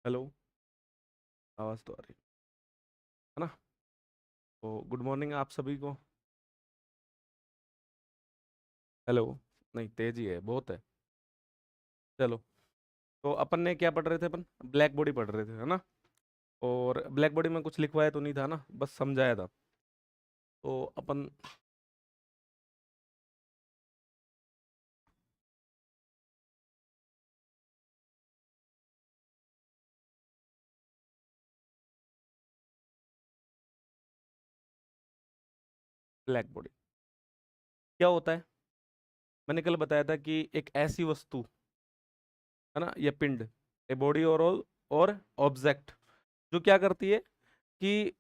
Hello. आवाज़ तो आ रही है ना? तो गुड मॉर्निंग आप सभी को। हेलो। नहीं, तेज ही है, बहुत है। चलो। तो अपन ने क्या पढ़ रहे थे? अपन ब्लैक बॉडी पढ़ रहे थे, है ना? और ब्लैक बॉडी में कुछ लिखवाया तो नहीं था ना, बस समझाया था। तो अपन ब्लैक बॉडी क्या होता है? मैंने कल बताया था कि एक ऐसी वस्तु है ना, या पिंड, ए बॉडी और ऑब्जेक्ट, जो क्या करती है कि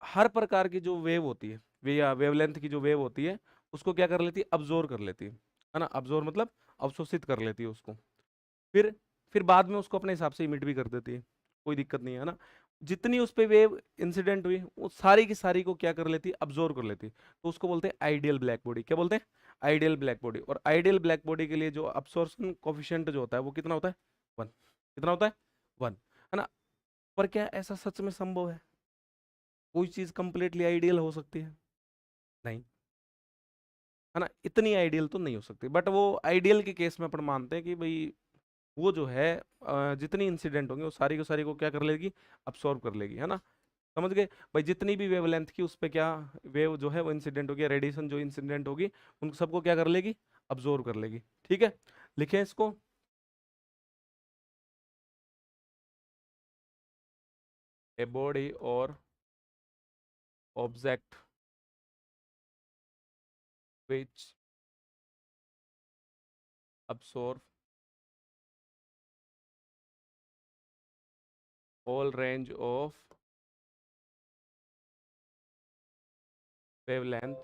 हर प्रकार की जो वेव होती है, वे या वेवलेंथ की जो वेव होती है, उसको क्या कर लेती है? अब्जोर्व कर लेती है ना? अब्जोर्व मतलब अवशोषित कर लेती है उसको। फिर फिर बाद में उसको अपने हिसाब से इमिट भी कर देती है। कोई दिक्कत नहीं है ना? जितनी उस पे वेव इंसिडेंट हुई, वो सारी की सारी को क्या कर लेती है? अब्जोर्व कर लेती है। तो उसको बोलते हैं आइडियल ब्लैक बॉडी। क्या बोलते हैं? Ideal black body. और आइडियल ब्लैक बॉडी के लिए जो अब्सॉर्प्शन कोफिशिएंट जो होता है वो कितना होता है? 1। कितना होता है? 1, है ना? पर क्या ऐसा सच में संभव है? कोई चीज कंप्लीटली आइडियल हो सकती है? नहीं, है ना? इतनी आइडियल तो नहीं हो सकती, बट वो आइडियल के केस में अपन मानते हैं कि भाई वो जो है जितनी इंसिडेंट होंगे वो सारी को सारी को क्या कर लेगी? अब्सॉर्ब कर लेगी, है ना? समझ गए भाई? जितनी भी वेवलेंथ की उस पे क्या वेव जो है वो इंसिडेंट होगी, रेडिएशन जो इंसिडेंट होगी, उन सबको क्या कर लेगी? अब्सॉर्ब कर लेगी। ठीक है, लिखें इसको। ए बॉडी और object which absorb all range of wavelength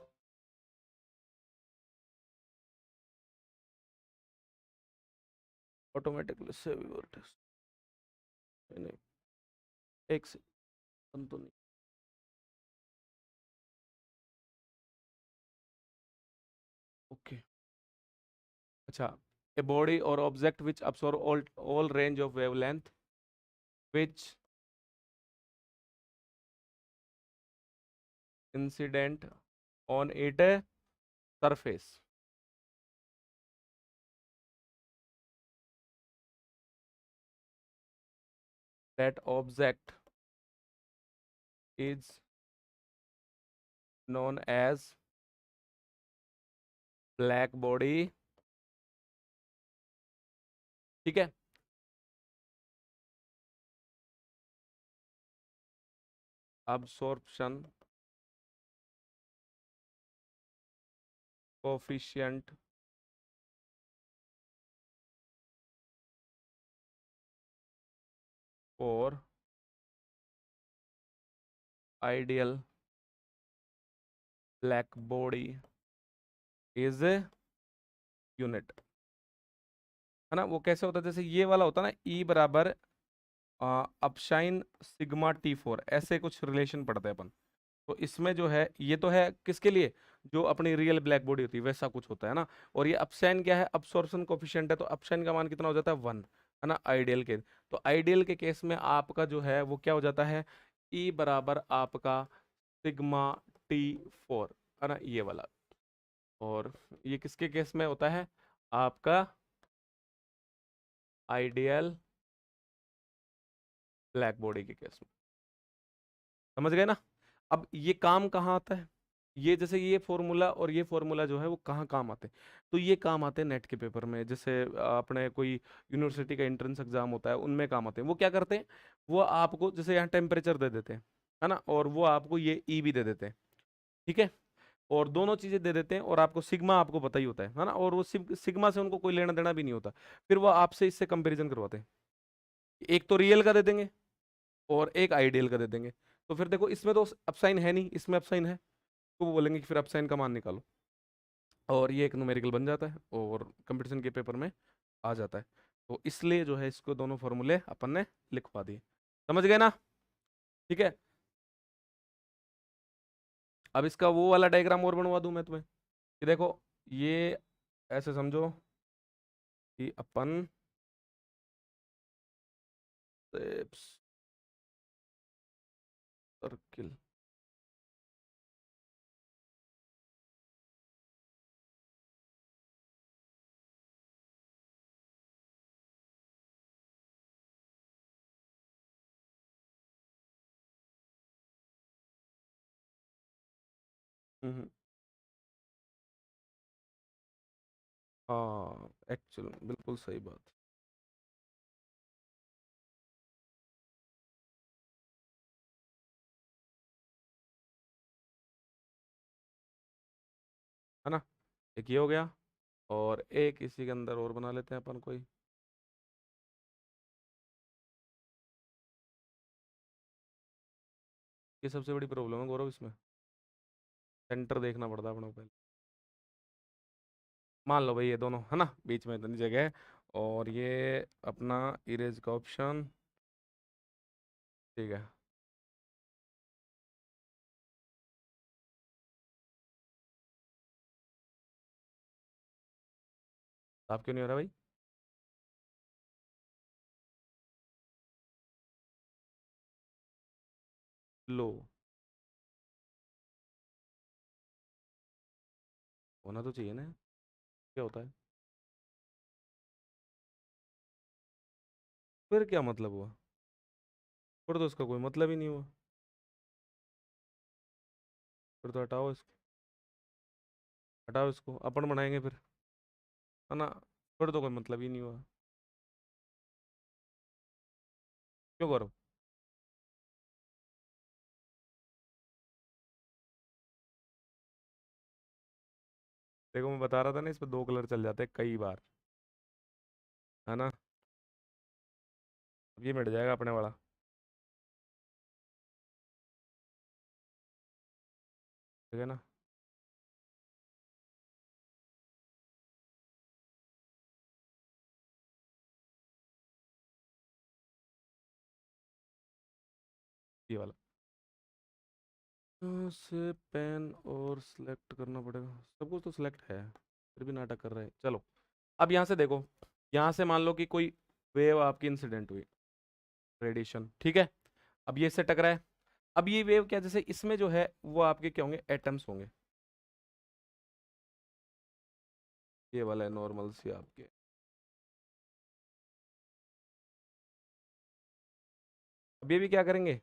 automatically save your text। नहीं, एक सेकंड तो नहीं। ओके, अच्छा। ए बॉडी और object which absorb all range of wavelength which incident on its surface, that object is known as black body। ठीक है, absorption coefficient for ideal black body is a unit। है ना? वो कैसे होता है? जैसे ये वाला होता है ना, ई बराबर अपशाइन सिग्मा T4, ऐसे कुछ रिलेशन पढ़ते हैं अपन। तो इसमें जो है, ये तो है किसके लिए? जो अपनी रियल ब्लैक बॉडी होती है वैसा कुछ होता है ना। और ये अपसाइन क्या है? अब्सॉर्प्शन कोफिशिएंट है। तो अपसाइन का मान कितना हो जाता है? 1, है ना? आइडियल के, तो आइडियल के केस में आपका जो है वो क्या हो जाता है? ई बराबर आपका सिग्मा T4, है ना? ये वाला। और ये किसके केस में होता है? आपका आइडियल ब्लैक बॉडी के केस में। समझ गए ना? अब ये काम कहाँ आता है? ये जैसे ये फॉर्मूला और ये फॉर्मूला जो है वो कहाँ काम आते हैं? तो ये काम आते हैं नेट के पेपर में। जैसे अपने कोई यूनिवर्सिटी का एंट्रेंस एग्जाम होता है, उनमें काम आते हैं। वो क्या करते हैं? वो आपको जैसे यहाँ टेम्परेचर दे देते हैं, है ना? और वो आपको ये ई भी दे देते हैं। ठीक है, और दोनों चीजें दे देते हैं, और आपको सिग्मा आपको पता ही होता है ना? और वो सिग्मा से उनको कोई लेना देना भी नहीं होता। फिर वो आपसे इससे कंपेरिजन करवाते हैं। एक तो रियल का दे देंगे और एक आइडियल का दे देंगे। तो फिर देखो, इसमें तो अपसाइन है नहीं, इसमें अपसाइन है। तो वो बोलेंगे कि फिर अपसाइन का मान निकालो, और ये एक न्यूमेरिकल बन जाता है और कंपटीशन के पेपर में आ जाता है। तो इसलिए जो है इसको दोनों फॉर्मूले अपन ने लिखवा दिए। समझ गए ना? ठीक है, अब इसका वो वाला डायग्राम और बनवा दूं मैं तुम्हें, कि देखो, ये ऐसे समझो कि अपन सर्किल। हम्म। हाँ, एक्चुअल बिल्कुल सही बात। है ना, एक ये हो गया, और एक इसी के अंदर और बना लेते हैं अपन कोई। ये सबसे बड़ी प्रॉब्लम है गौरव इसमें, सेंटर देखना पड़ता है अपने को पहले। मान लो भाई ये दोनों है ना, बीच में इतनी जगह है, और ये अपना इरेज का ऑप्शन। ठीक है। आप क्यों नहीं हो रहा भाई? लो, होना तो चाहिए ना। क्या होता है? फिर क्या मतलब हुआ? फिर तो उसका कोई मतलब ही नहीं हुआ। फिर तो हटाओ इसको, हटाओ इसको, अपन बनाएंगे फिर, है ना। फिर तो कोई मतलब ही नहीं हुआ। क्यों करो? देखो मैं बता रहा था ना, इस पे दो कलर चल जाते हैं कई बार, है ना। अब ये मिट जाएगा अपने वाला। ठीक है ना। ये वाला। से पेन और सिलेक्ट करना पड़ेगा, सब कुछ तो सिलेक्ट है, फिर भी नाटक कर रहे हैं। चलो, अब यहाँ से देखो, यहाँ से मान लो कि कोई वेव आपकी इंसिडेंट हुई, रेडिएशन, ठीक है। अब ये इससे टकरा है। अब ये वेव क्या, जैसे इसमें जो है वो आपके क्या होंगे, एटम्स होंगे। ये वाला है नॉर्मल सी आपके। अब ये भी क्या करेंगे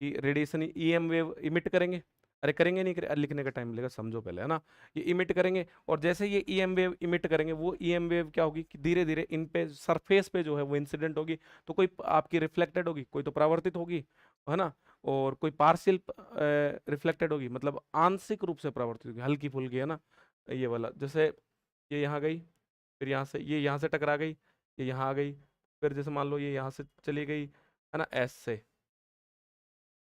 कि रेडिएशन ईएम वेव इमिट करेंगे। अरे करेंगे नहीं करे, लिखने का टाइम मिलेगा, समझो पहले, है ना। ये इमिट करेंगे, और जैसे ये ईएम वेव इमिट करेंगे, वो ईएम वेव क्या होगी कि धीरे धीरे इन पे सरफेस पे जो है वो इंसिडेंट होगी। तो कोई आपकी रिफ्लेक्टेड होगी, कोई तो परावर्तित होगी, है ना। और कोई पार्शियल रिफ्लेक्टेड होगी, मतलब आंशिक रूप से परावर्तित होगी, हल्की फुल्की, है ना। ये वाला जैसे ये यहाँ गई, फिर यहाँ से ये यहाँ से टकरा गई, ये यहाँ आ गई, फिर जैसे मान लो ये यहाँ से चली गई, है ना, ऐसे से।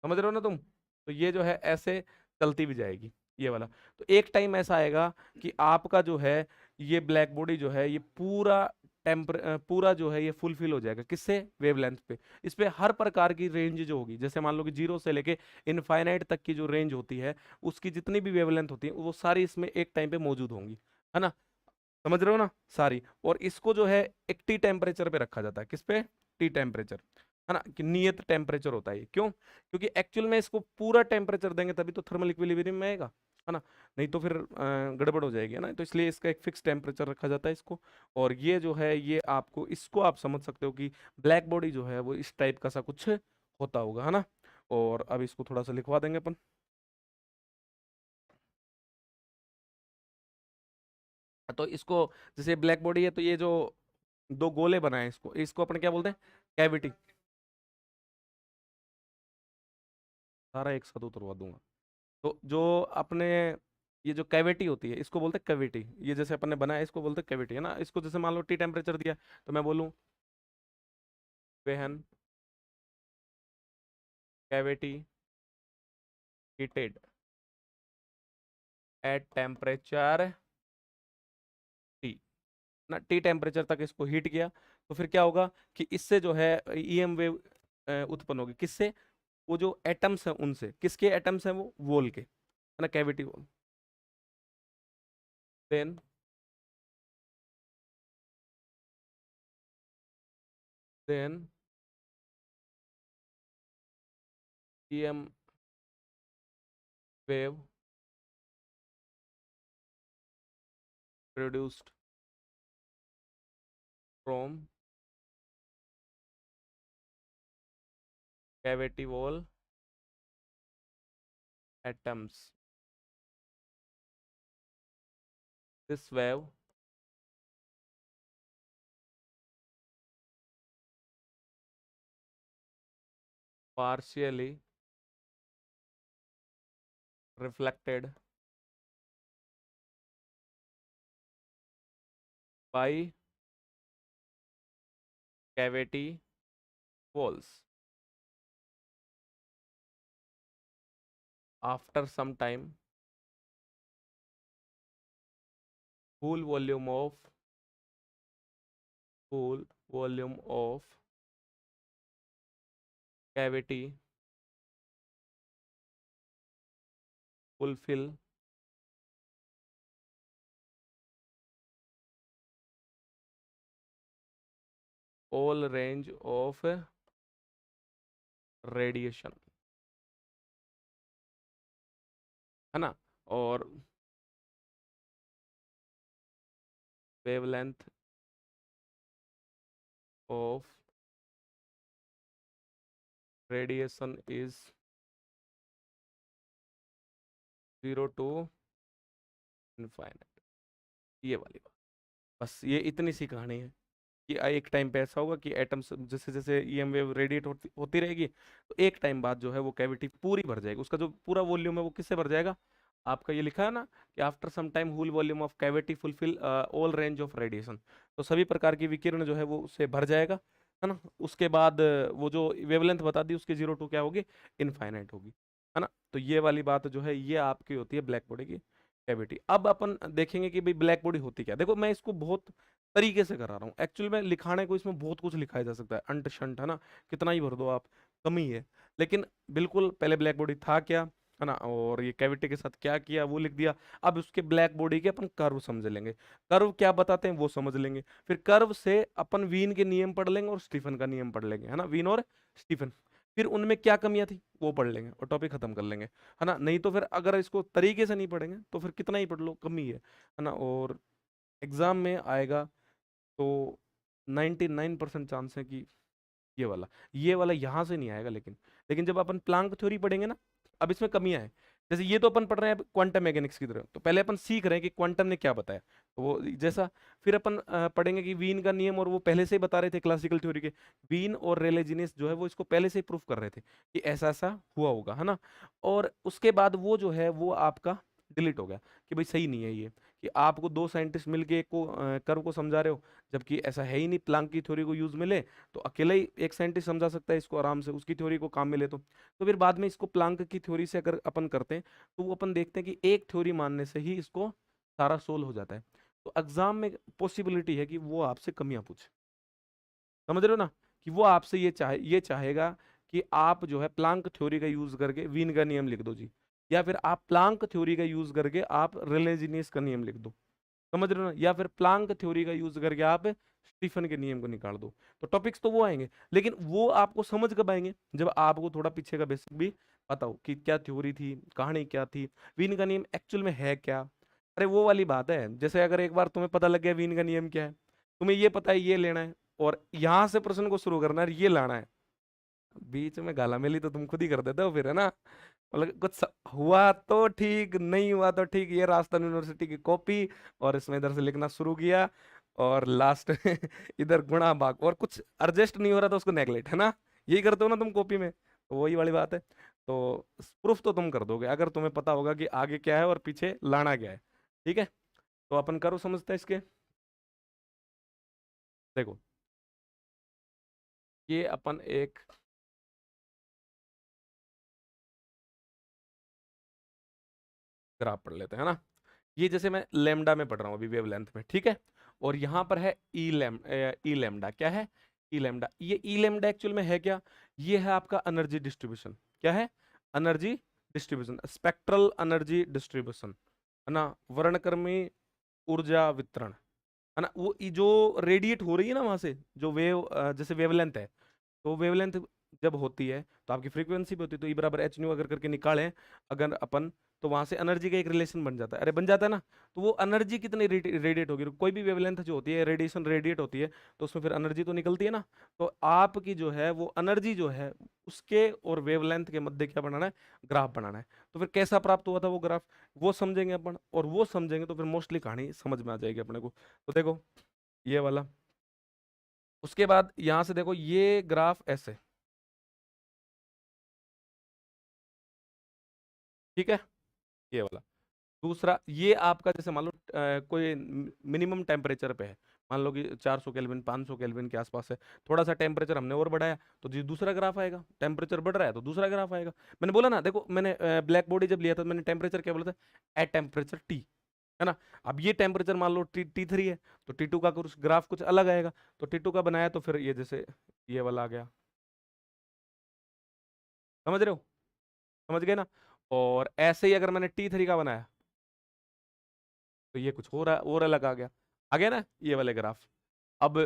समझ रहे हो ना तुम? तो ये जो है ऐसे चलती भी जाएगी, ये वाला। तो एक टाइम ऐसा आएगा कि आपका जो है ये ब्लैक बॉडी जो है ये पूरा पूरा जो है ये फुलफिल हो जाएगा, किससे, वेवलेंथ पे। इस पे हर प्रकार की रेंज जो होगी, जैसे मान लो कि जीरो से लेके इनफाइनाइट तक की जो रेंज होती है, उसकी जितनी भी वेवलेंथ होती है वो सारी इसमें एक टाइम पे मौजूद होंगी, है ना। समझ रहे हो ना सारी। और इसको जो है एक टी टेम्परेचर पे रखा जाता है, किस पे, टी टेम्परेचर, है ना, कि नियत टेम्परेचर होता है ये। क्यों? क्योंकि एक्चुअल में इसको पूरा टेम्परेचर देंगे तभी तो थर्मल इक्विलिब्रियम में आएगा, है ना। नहीं तो फिर गड़बड़ हो जाएगी, है ना। तो इसलिए इसका एक फिक्स टेम्परेचर रखा जाता है इसको। और ये जो है ये आपको, इसको आप समझ सकते हो कि ब्लैक बॉडी जो है वो इस टाइप का सा कुछ होता होगा, है ना। और अब इसको थोड़ा सा लिखवा देंगे अपन। तो इसको, जैसे ब्लैक बॉडी है तो ये जो दो गोले बनाए, इसको इसको अपन क्या बोलते हैं, कैविटी। सारा एक साथ उतरवा दूंगा। तो जो अपने ये जो कैविटी होती है इसको बोलते हैं कैविटी। ये जैसे अपन ने बनाया इसको बोलते हैं कैविटी, है ना। इसको जैसे मान लो टी टेम्परेचर दिया, तो मैं बोलूँ वेहन cavity heated at temperature T, ना टी टेम्परेचर तक इसको हीट किया, तो फिर क्या होगा कि इससे जो है ईएम वेव उत्पन्न होगी, किससे, वो जो एटम्स हैं उनसे। किसके एटम्स हैं वो, वॉल के, है ना, cavity wall. Then then EM wave produced from cavity wall atoms. This wave partially reflected by cavity walls. After some time, full volume of cavity fulfill all range of radiation, है ना। और wavelength of radiation is 0 to infinite। ये वाली बात, बस ये इतनी सी कहानी है कि एक टाइम पे ऐसा होगा कि एटम्स जैसे जैसे ईएम वेव रेडिएट होती रहेगी, तो एक टाइम बाद जो है वो कैविटी पूरी भर जाएगी, उसका जो पूरा वॉल्यूम है वो किससे भर जाएगा। आपका ये लिखा है ना कि after some time whole volume of cavity fulfill all range of radiation, तो सभी प्रकार की विकिरण जो है वो उससे भर जाएगा, है ना। उसके बाद वो जो वेवलेंथ बता दी उसकी 0 टू क्या होगी, इनफाइनाइट होगी, है ना। तो ये वाली बात जो है ये आपकी होती है ब्लैक बॉडी की कैविटी। अब अपन देखेंगे कि भाई ब्लैक बॉडी होती क्या। देखो मैं इसको बहुत तरीके से करा रहा हूँ, एक्चुअल में लिखाने को इसमें बहुत कुछ लिखाया जा सकता है, अंट शंट, है ना, कितना ही भर दो आप, कम ही है। लेकिन बिल्कुल पहले ब्लैक बॉडी था क्या, है ना, और ये कैविटी के साथ क्या किया वो लिख दिया। अब उसके ब्लैक बॉडी के अपन कर्व समझ लेंगे, कर्व क्या बताते हैं वो समझ लेंगे, फिर कर्व से अपन वीन के नियम पढ़ लेंगे और स्टीफन का नियम पढ़ लेंगे, है ना, वीन और स्टीफन। फिर उनमें क्या कमियां थी वो पढ़ लेंगे और टॉपिक खत्म कर लेंगे, है ना। नहीं तो फिर अगर इसको तरीके से नहीं पढ़ेंगे तो फिर कितना ही पढ़ लो कम ही है ना। और एग्जाम में आएगा तो 99% चांस है कि ये वाला यहाँ से नहीं आएगा। लेकिन जब अपन प्लांक थ्योरी पढ़ेंगे ना, अब इसमें कमियां हैं। जैसे ये तो अपन पढ़ रहे हैं क्वांटम मैकेनिक्स की तरह, तो पहले अपन सीख रहे हैं कि क्वांटम ने क्या बताया, तो वो जैसा फिर अपन पढ़ेंगे कि वीन का नियम, और वो पहले से ही बता रहे थे क्लासिकल थ्योरी के, वीन और रेले जीनियस जो है वो इसको पहले से ही प्रूफ कर रहे थे कि ऐसा ऐसा हुआ होगा, है ना। और उसके बाद वो जो है वो आपका डिलीट हो गया कि भाई सही नहीं है ये, कि आपको दो साइंटिस्ट मिलके एक को कर्व को समझा रहे हो, जबकि ऐसा है ही नहीं। प्लांक की थ्योरी को यूज में ले तो अकेला ही एक साइंटिस्ट समझा सकता है इसको आराम से, उसकी थ्योरी को काम में ले तो फिर बाद में इसको प्लांक की थ्योरी से अगर अपन करते हैं तो वो अपन देखते हैं कि एक थ्योरी मानने से ही इसको सारा सोल्व हो जाता है। तो एग्जाम में पॉसिबिलिटी है कि वो आपसे कमियां पूछे, समझ रहे हो ना, कि वो आपसे ये चाहेगा कि आप जो है प्लांक थ्योरी का यूज करके वीन का नियम लिख दो जी, या फिर आप प्लांक थ्योरी का यूज करके आप रेले जीनियस का नियम लिख दो, समझ रहे हो ना, या फिर प्लांक थ्योरी का यूज करके आप स्टीफन के नियम को निकाल दो। तो टॉपिक्स तो वो आएंगे, लेकिन वो आपको समझ कब आएंगे, जब आपको थोड़ा पीछे का बेसिक भी पता हो कि क्या थ्योरी थी, कहानी क्या थी, वीन का नियम एक्चुअल में है क्या। अरे वो वाली बात है, जैसे अगर एक बार तुम्हें पता लग गया वीन का नियम क्या है, तुम्हें ये पता है ये लेना है और यहां से प्रश्न को शुरू करना है ये लाना है, बीच में गाला मिली तो तुम खुद ही कर देते हो फिर, है ना। मतलब हुआ तो ठीक, नहीं हुआ तो ठीक, ये राजस्थान यूनिवर्सिटी की कॉपी, और इसमें इधर से लिखना शुरू किया, और लास्ट इधर गुणा भाग, और कुछ एडजस्ट नहीं हो रहा था उसको नेगलेक्ट, है ना। यही करते हो ना तुम कॉपी में, तो वही वाली बात है। तो प्रूफ तो तुम कर दोगे अगर तुम्हें पता होगा कि आगे क्या है और पीछे लाना क्या है, ठीक है। तो अपन करो समझते हैं इसके। देखो ये अपन एक ग्राफ पढ़ लेते हैं, है ना। ये जैसे मैं लेमडा में पढ़ रहा हूँ अभी वेवलेंथ में, ठीक है। और यहाँ पर है ई लेमडा, क्या है, ई लेमडा। ये ई लेमडा एक्चुअल में है क्या, ये है आपका एनर्जी डिस्ट्रीब्यूशन, क्या है, energy distribution, spectral energy distribution, है ना, वर्णक्रमी ऊर्जा वितरण, है ना। वो जो रेडिएट हो रही है ना वहां से जो वेव, जैसे वेवलेंथ है, तो वेवलेंथ जब होती है तो आपकी फ्रीक्वेंसी भी होती है, तो ई बराबर एच न्यू अगर करके निकालें अगर अपन, तो वहां से एनर्जी का एक रिलेशन बन जाता है, अरे बन जाता है ना। तो वो एनर्जी कितनी रेडिएट होगी, कोई भी वेवलेंथ जो होती है रेडिएशन रेडिएट होती है, तो उसमें फिर एनर्जी तो निकलती है ना। तो आपकी जो है वो एनर्जी जो है उसके और वेवलेंथ के मध्य क्या बनाना है, ग्राफ बनाना है। तो फिर कैसा प्राप्त हुआ था वो ग्राफ, वो समझेंगे अपन, और वो समझेंगे तो फिर मोस्टली कहानी समझ में आ जाएगी अपने को। तो देखो ये वाला, उसके बाद यहां से देखो ये ग्राफ ऐसे, ठीक है, ये वाला। दूसरा ये आपका जैसे मान लो कोई मिनिमम टेम्परेचर पे है, मान लो कि 400 केल्विन 500 केल्विन के आसपास है, थोड़ा सा टेम्परेचर हमने और बढ़ाया तो जी दूसरा ग्राफ आएगा, टेम्परेचर बढ़ रहा है तो दूसरा ग्राफ आएगा। मैंने बोला ना, देखो मैंने ब्लैक बॉडी जब लिया था मैंने टेम्परेचर क्या बोला था, एट टेम्परेचर टी, है ना। अब ये टेम्परेचर मान लो T3 है, तो T2 का कुछ ग्राफ कुछ अलग आएगा। तो T2 का बनाया तो फिर ये जैसे ये वाला आ गया, समझ रहे हो, समझ गए ना। और ऐसे ही अगर मैंने T3 का बनाया तो ये कुछ हो रहा और अलग आ गया ना ये वाले ग्राफ। अब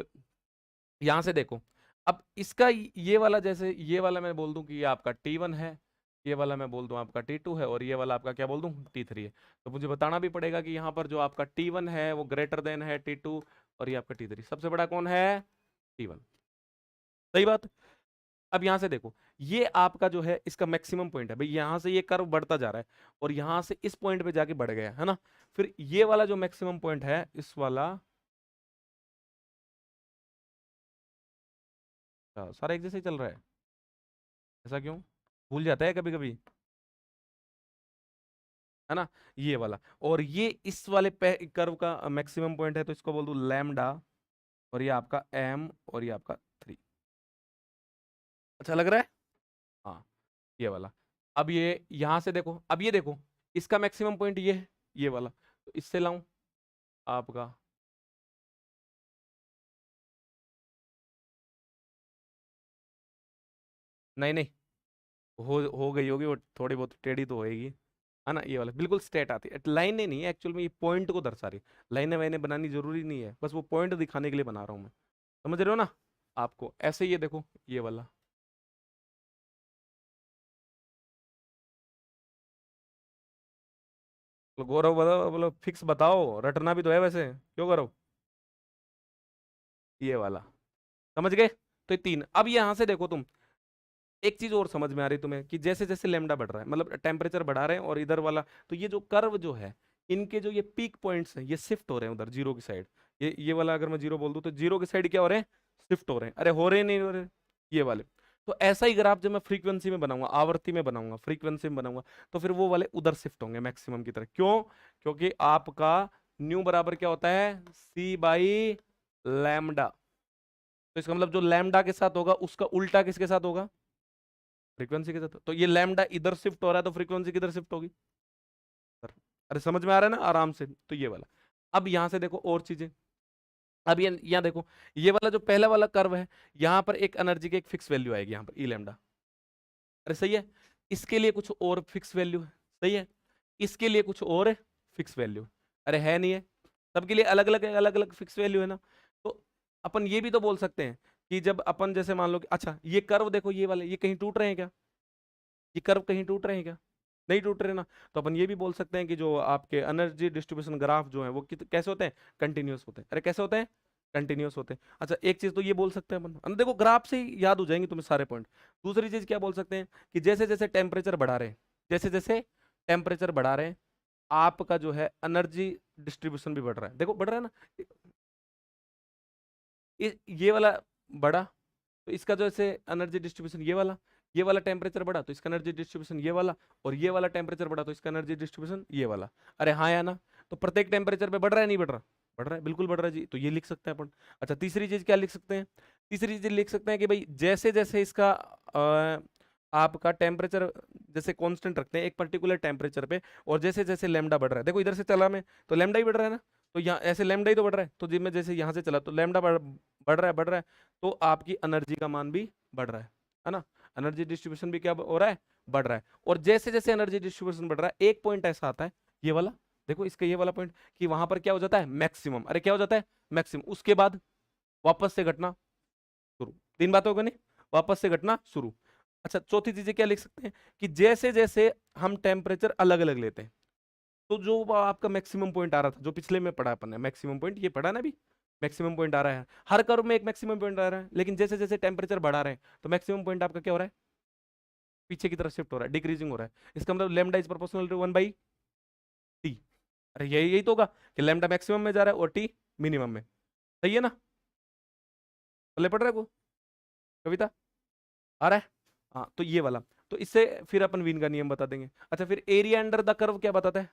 यहां से देखो, अब इसका ये वाला, जैसे ये वाला मैं बोल दूं कि ये आपका T1 है, ये वाला मैं बोल दूं आपका T2 है, और ये वाला आपका क्या बोल दूं T3 है। तो मुझे बताना भी पड़ेगा कि यहाँ पर जो आपका T1 है वो ग्रेटर देन है T2, और ये आपका T3 सबसे बड़ा कौन है, T1। सही बात। अब यहां से देखो, ये आपका जो है इसका मैक्सिमम पॉइंट है भाई, यहां से ये कर्व बढ़ता जा रहा है और यहां से इस पॉइंट पे जाके बढ़ गया है ना। फिर ये वाला जो मैक्सिमम पॉइंट है इस वाला, सारा एक जैसे ही चल रहा है, ऐसा क्यों, भूल जाता है कभी कभी, है ना। ये वाला, और ये इस वाले कर्व का मैक्सिमम पॉइंट है, तो इसको बोल दू लैम्डा, और ये आपका एम, और ये आपका 3। अच्छा लग रहा है, हाँ ये वाला। अब ये यहां से देखो, अब ये देखो इसका मैक्सिमम पॉइंट ये है, ये वाला, तो इससे लाऊं आपका, नहीं नहीं, हो गई होगी वो, थोड़ी बहुत टेढ़ी तो होएगी, है ना। ये वाला बिल्कुल स्ट्रेट आती है, लाइनें नहीं है एक्चुअल में, ये पॉइंट को दर्शा रही है, लाइनें वाइनें बनानी जरूरी नहीं है, बस वो पॉइंट दिखाने के लिए बना रहा हूँ मैं, समझ रहे हो ना। आपको ऐसे ही ये देखो ये वाला, तो गौरव बताओ, बोलो फिक्स बताओ, रटना भी तो है वैसे, क्यों गौरव, ये वाला, समझ गए। तो ये तीन, अब यहां से देखो तुम, एक चीज और समझ में आ रही तुम्हें कि जैसे जैसे लेमडा बढ़ रहा है, मतलब टेम्परेचर बढ़ा रहे हैं, और इधर वाला, तो ये जो कर्व जो है, इनके जो ये पीक पॉइंट्स हैं ये शिफ्ट हो रहे हैं उधर जीरो की साइड। ये वाला अगर मैं जीरो बोल दूं तो जीरो की साइड क्या हो रहे हैं, शिफ्ट हो रहे हैं, अरे हो रहे नहीं हो रहे, ये वाले। तो ऐसा ही ग्राफ जब मैं फ्रीक्वेंसी में बनाऊंगा, आवर्ती में बनाऊंगा, फ्रीक्वेंसी में बनाऊंगा, तो फिर वो वाले उधर शिफ्ट होंगे मैक्सिमम की तरफ। क्यों, क्योंकि आपका न्यू बराबर क्या होता है, C बाई लैम्डा। तो इसका मतलब जो लैम्डा के साथ होगा उसका उल्टा किसके साथ होगा, फ्रीक्वेंसी के साथ। तो ये लैम्डा इधर शिफ्ट हो रहा है तो फ्रीक्वेंसी किधर शिफ्ट होगी, सर। अरे समझ में आ रहा है ना आराम से, तो ये वाला। अब यहां से देखो और चीजें, अब ये यहाँ देखो, ये वाला जो पहला वाला कर्व है, यहाँ पर एक एनर्जी की एक फिक्स वैल्यू आएगी यहाँ पर ई लैम्डा, अरे सही है। इसके लिए कुछ और फिक्स वैल्यू है, सही है। इसके लिए कुछ और फिक्स वैल्यू, अरे है नहीं है, सबके लिए अलग अलग फिक्स वैल्यू है ना। तो अपन ये भी तो बोल सकते हैं कि जब अपन जैसे मान लो कि अच्छा ये कर्व देखो, ये वाले ये कहीं टूट रहे हैं क्या, ये कर्व कहीं टूट रहे हैं क्या, नहीं टूट रहे ना। तो अपन ये भी बोल सकते हैं कि जो आपके एनर्जी डिस्ट्रीब्यूशन ग्राफ जो है वो कैसे होते हैं, कंटिन्यूअस होते हैं। अरे कैसे होते हैं, कंटिन्यूअस होते हैं। अच्छा एक चीज तो ये बोल सकते हैं अपन, देखो ग्राफ से ही याद हो जाएंगे तुम्हें सारे पॉइंट। दूसरी चीज क्या बोल सकते हैं कि जैसे जैसे टेम्परेचर बढ़ा रहे हैं, जैसे जैसे टेम्परेचर बढ़ा रहे हैं, आपका जो है एनर्जी डिस्ट्रीब्यूशन भी बढ़ रहा है, देखो बढ़ रहा है ना। ये वाला बढ़ा तो इसका जो ऐसे एनर्जी डिस्ट्रीब्यूशन ये वाला टेम्परेचर बढ़ा तो इसका एनर्जी डिस्ट्रीब्यूशन ये वाला, और ये वाला टेम्परेचर बढ़ा तो इसका एनर्जी डिस्ट्रीब्यूशन ये वाला। अरे हाँ या ना, तो प्रत्येक टेम्परेचर पे बढ़ रहा है नहीं बढ़ रहा, बढ़ रहा है, बिल्कुल बढ़ रहा है जी, तो ये लिख सकते हैं अपन। अच्छा तीसरी चीज क्या लिख सकते हैं, तीसरी चीज लिख सकते हैं कि भाई जैसे जैसे इसका आपका टेम्परेचर जैसे कांस्टेंट रखते हैं एक पर्टिकुलर टेम्परेचर पे, और जैसे जैसे लैम्डा बढ़ रहा है, देखो इधर से चला मैं तो लैम्डा ही बढ़ रहा है ना, तो यहाँ ऐसे लैम्डा ही तो बढ़ रहा है, तो जब मैं जैसे यहाँ से चला तो लैम्डा बढ़ रहा है, तो आपकी एनर्जी का मान भी बढ़ रहा है ना। एनर्जी डिस्ट्रीब्यूशन भी क्या हो रहा है, बढ़ रहा है। और जैसे जैसे एनर्जी डिस्ट्रीब्यूशन बढ़ रहा है एक पॉइंट ऐसा आता है, ये वाला देखो इसका ये वाला पॉइंट, कि वहां पर क्या हो जाता है मैक्सिमम, अरे क्या हो जाता है मैक्सिमम, उसके बाद वापस से घटना शुरू। तीन बातों का नहीं, वापस से घटना शुरू। अच्छा, चौथी चीजें क्या लिख सकते हैं कि जैसे जैसे हम टेम्परेचर अलग अलग लेते हैं, तो जो वो आपका मैक्सिमम पॉइंट आ रहा था, जो पिछले में पढ़ा अपन ने मैक्सिमम पॉइंट, ये पढ़ा ना अभी, मैक्सिमम पॉइंट आ रहा है हर कर्व में, एक मैक्सिमम पॉइंट आ रहा है, लेकिन जैसे जैसे टेम्परेचर बढ़ा रहे हैं तो मैक्सिमम पॉइंट आपका क्या हो रहा है, पीछे की तरफ शिफ्ट हो रहा है, डिक्रीजिंग हो रहा है। इसका मतलब lambda is proportional to 1/t। अरे यही यही तो होगा कि लेमडा मैक्सिमम में जा रहा है और टी मिनिमम में। सही है ना? पल्ले पड़ रहा है को कविता, आ रहा है? हाँ, तो ये वाला, तो इससे फिर अपन वीन का नियम बता देंगे। अच्छा, फिर एरिया अंडर द कर्व क्या बताता है?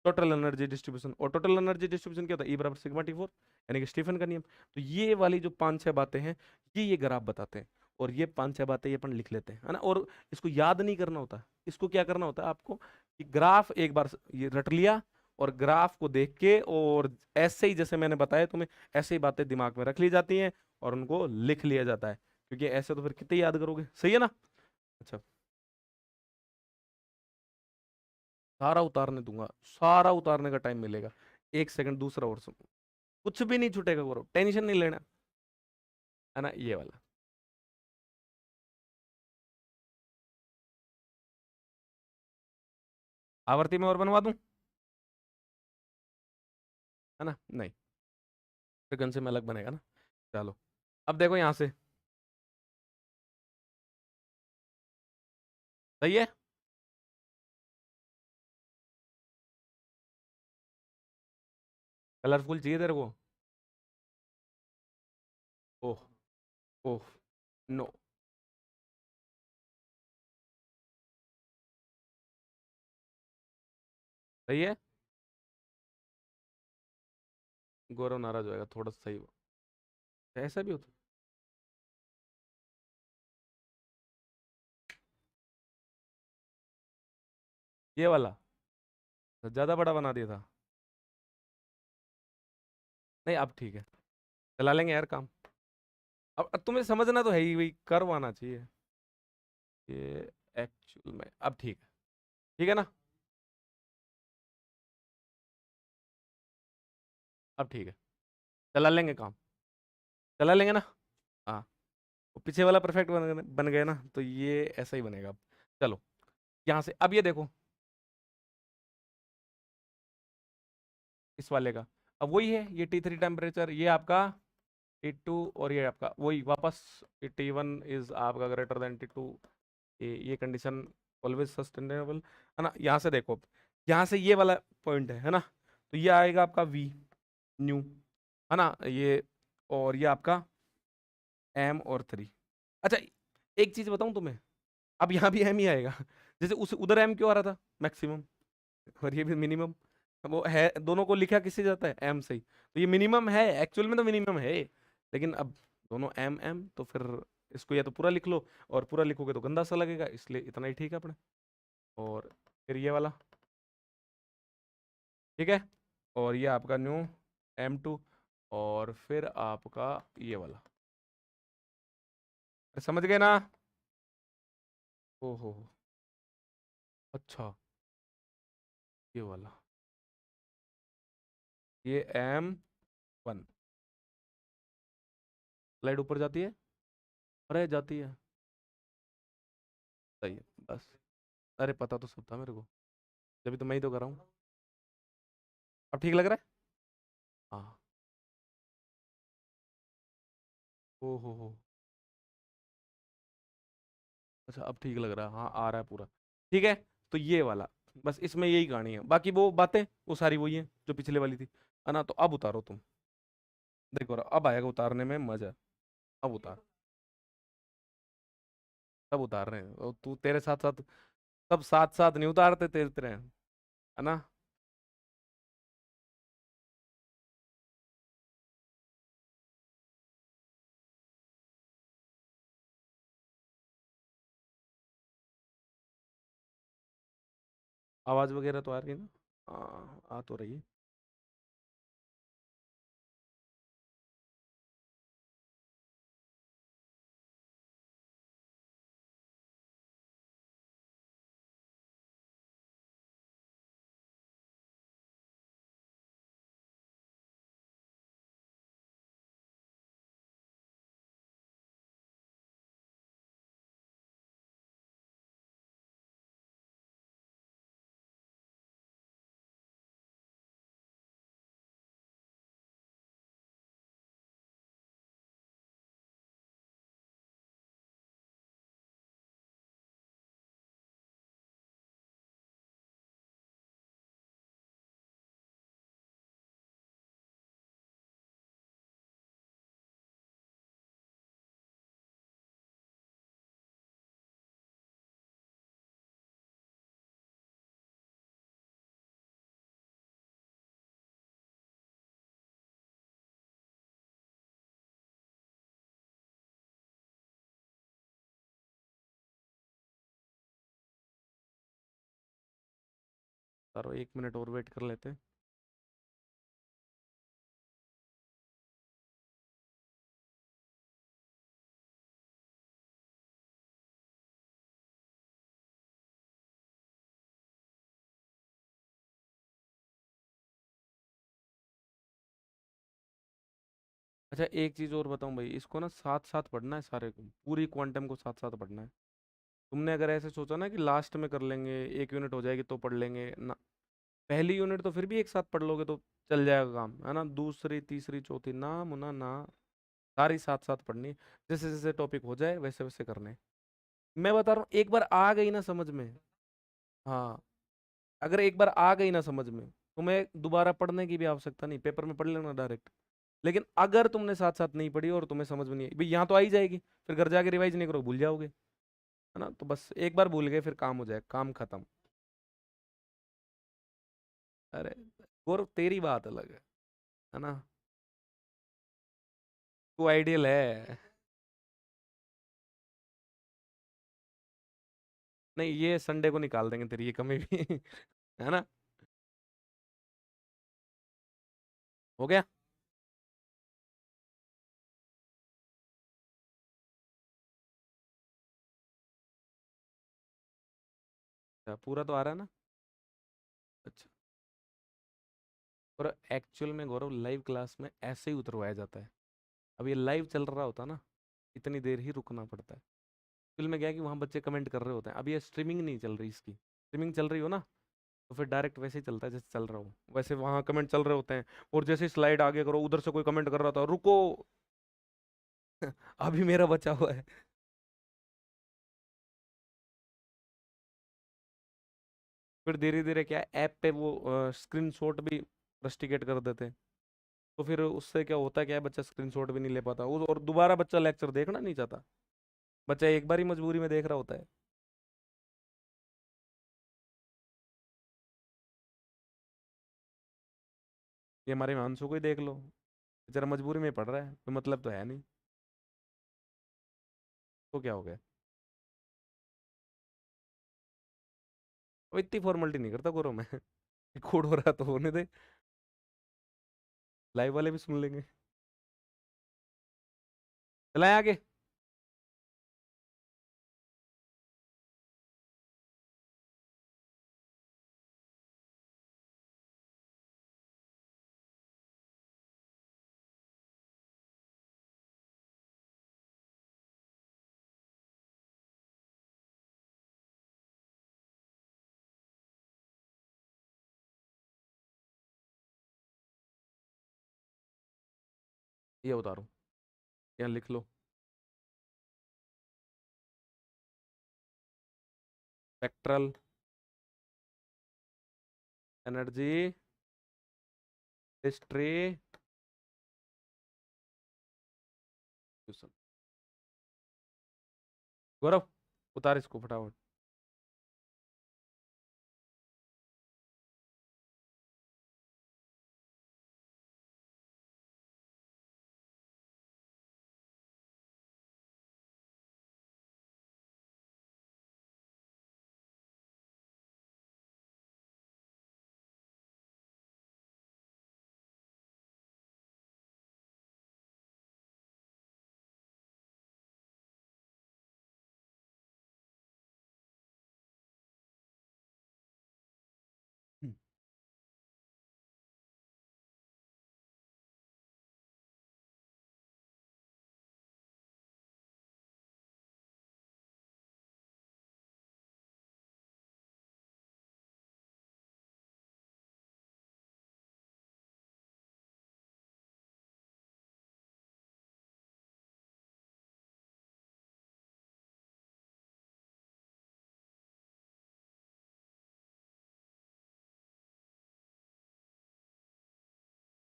Total energy distribution. और टोटल एनर्जी डिस्ट्रीब्यूशन क्या होता है? ई बराबर सिग्मा टी फोर, यानी कि स्टीफन का नियम। तो ये वाली जो पांच छह बातें हैं, ये ग्राफ बताते हैं। और ये पांच छह बातें ये अपन लिख लेते हैं, है ना? और इसको याद नहीं करना होता, इसको क्या करना होता है आपको कि ग्राफ एक बार ये रट लिया, और ग्राफ को देख के, और ऐसे ही जैसे मैंने बताया तुम्हें, ऐसे ही बातें दिमाग में रख ली जाती हैं और उनको लिख लिया जाता है, क्योंकि ऐसे तो फिर कितने याद करोगे। सही है ना? अच्छा, सारा उतारने दूंगा, सारा उतारने का टाइम मिलेगा। एक सेकंड दूसरा और सुनो, कुछ भी नहीं छूटेगा, करो टेंशन नहीं लेना, है ना? ये वाला आवर्ती में और बनवा दूं, है ना? नहीं, फ्रिक्वेंसी में अलग बनेगा ना। चलो, अब देखो यहां से, सही है? कलरफुल चाहिए तेरे को? ओह, ओह, नो। सही है? गौरव नाराज होएगा थोड़ा सा, सही। ऐसा भी होता? ये वाला तो ज्यादा बड़ा बना दिया था। नहीं, अब ठीक है, चला लेंगे यार काम। अब तुम्हें समझना तो है ही, वही कर्व आना चाहिए ये एक्चुअल में। अब ठीक है, ठीक है ना? अब ठीक है, चला लेंगे काम, चला लेंगे ना? हाँ, वो पीछे वाला परफेक्ट बन गया ना, तो ये ऐसा ही बनेगा अब। चलो, यहाँ से अब ये देखो, इस वाले का अब वही है, ये T3 टेम्परेचर, ये आपका T2, और ये आपका वही वापस T1 इज आपका ग्रेटर देन T2। ये कंडीशन ऑलवेज सस्टेनेबल, है ना? यहाँ से देखो, यहाँ से ये वाला पॉइंट है ना? तो ये आएगा आपका V न्यू, है ना? ये, और ये आपका M और 3। अच्छा, एक चीज बताऊं तुम्हें, अब यहाँ भी M ही आएगा। जैसे उस उधर M क्यों आ रहा था, मैक्सिमम, और ये भी मिनिमम। वो है, दोनों को लिखा किससे जाता है, M से ही। तो ये मिनिमम है, एक्चुअल में तो मिनिमम है, लेकिन अब दोनों M M, तो फिर इसको या तो पूरा लिख लो, और पूरा लिखोगे तो गंदा सा लगेगा, इसलिए इतना ही ठीक है अपने। और फिर ये वाला, ठीक है? और ये आपका न्यू M2, और फिर आपका ये वाला, समझ गए ना? ओहो, अच्छा, ये वाला, ये M1। स्लाइड ऊपर जाती है, अरे जाती है, सही है, बस। अरे पता तो सब था मेरे को, जब तो मैं ही तो कर रहा हूँ। अब ठीक लग रहा है? हाँ। ओ हो, अच्छा, अब ठीक लग रहा है, हाँ आ रहा है पूरा। ठीक है, तो ये वाला, बस इसमें यही कहानी है, बाकी वो बातें वो सारी वही है जो पिछले वाली थी, है ना? तो अब उतारो तुम, देखो अब आएगा उतारने में मजा। अब उतार, सब उतार रहे हैं, और तू तेरे साथ साथ सब साथ साथ नहीं उतारते, तेरे तेरे, है ना? आवाज वगैरह तो आ रही है ना? हाँ, आ तो रही है। बता रहा हूँ, 1 मिनट और वेट कर लेते हैं। अच्छा एक चीज और बताऊं भाई, इसको ना साथ साथ पढ़ना है, सारे को पूरी क्वांटम को साथ साथ पढ़ना है। तुमने अगर ऐसे सोचा ना कि लास्ट में कर लेंगे, 1 यूनिट हो जाएगी तो पढ़ लेंगे ना, पहली यूनिट तो फिर भी एक साथ पढ़ लोगे तो चल जाएगा काम, है ना। दूसरी तीसरी चौथी ना मुना ना, सारी साथ साथ पढ़नी। जैसे जैसे टॉपिक हो जाए वैसे वैसे करने। मैं बता रहा हूँ, एक बार आ गई ना समझ में। हाँ, अगर एक बार आ गई ना समझ में, तुम्हें दोबारा पढ़ने की भी आवश्यकता नहीं, पेपर में पढ़ लेना डायरेक्ट। लेकिन अगर तुमने साथ साथ नहीं पढ़ी और तुम्हें समझ में नहीं आई भाई, यहाँ तो आ ही जाएगी, फिर घर जाके रिवाइज नहीं करो, भूल जाओगे, है ना। तो बस एक बार भूल गए फिर काम हो जाए, काम खत्म। अरे गौरव, तेरी बात अलग है ना। तू आइडियल है। नहीं, ये संडे को निकाल देंगे तेरी ये कमी भी है ना। हो गया। अच्छा, पूरा तो आ रहा है ना। अच्छा। और एक्चुअल में गौरव, लाइव क्लास में ऐसे ही उतरवाया जाता है। अब ये लाइव चल रहा होता ना, इतनी देर ही रुकना पड़ता है। एक्चुअल में क्या है कि वहाँ बच्चे कमेंट कर रहे होते हैं, अब ये स्ट्रीमिंग नहीं चल रही इसकी। स्ट्रीमिंग चल रही हो ना, तो फिर डायरेक्ट वैसे ही चलता है जैसे चल रहा हो, वैसे वहाँ कमेंट चल रहे होते हैं। और जैसे स्लाइड आगे करो, उधर से कोई कमेंट कर रहा था, रुको अभी मेरा बचा हुआ है। फिर धीरे धीरे क्या, ऐप पे वो स्क्रीनशॉट भी रस्टिकेट कर देते हैं। तो फिर उससे क्या होता है, क्या है, बच्चा स्क्रीनशॉट भी नहीं ले पाता और दोबारा बच्चा लेक्चर देखना नहीं चाहता। बच्चा एक बार ही मजबूरी में देख रहा होता है। ये हमारे मानसू को ही देख लो, बेचारा मजबूरी में पढ़ रहा है, तो मतलब तो है नहीं। तो क्या हो गया। वो इतनी फॉर्मेलिटी नहीं करता गुरु मैं कोड हो रहा तो होने दे, लाइव वाले भी सुन लेंगे। चलाए आगे। ये बता रहा हूँ, यहाँ लिख लो। Spectral energy history. गौरव, उतार इसको फटाफट। हम्म।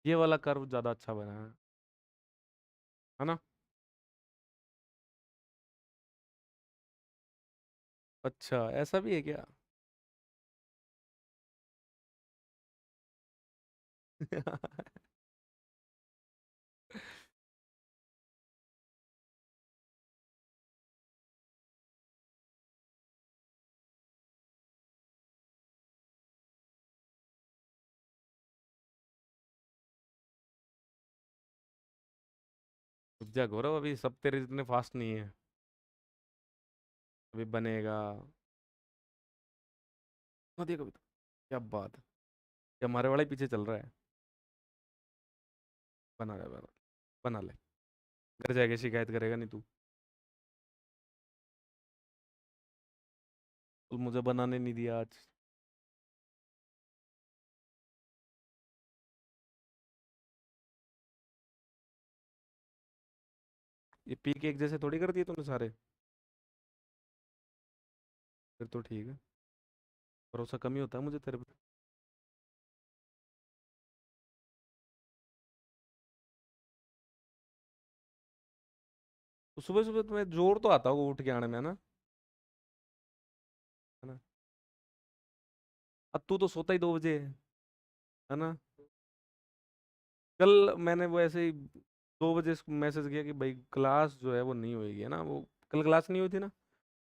ये वाला कर्व ज्यादा अच्छा बना है ना। अच्छा, ऐसा भी है क्या। रुक जा गौरव, अभी सब तेरे जितने फास्ट नहीं है, अभी बनेगा। हाँ देखो अभी तो, क्या बात है, क्या हमारे वाला ही पीछे चल रहा है। बना ले बना, बना ले। घर जाके शिकायत करेगा नहीं तू। तो मुझे बनाने नहीं दिया आज। ये पी के एक जैसे थोड़ी कर दिए तूने सारे। फिर तो ठीक है, भरोसा कम ही होता है मुझे तेरे पे। तो सुबह सुबह तुम्हें जोर तो आता होगा उठ के आने में, है ना? है ना? अब तू तो सोता ही 2 बजे है ना? कल मैंने वो ऐसे ही 2 बजे मैसेज किया कि भाई क्लास जो है वो नहीं होएगी, है ना? वो कल क्लास नहीं हुई थी ना।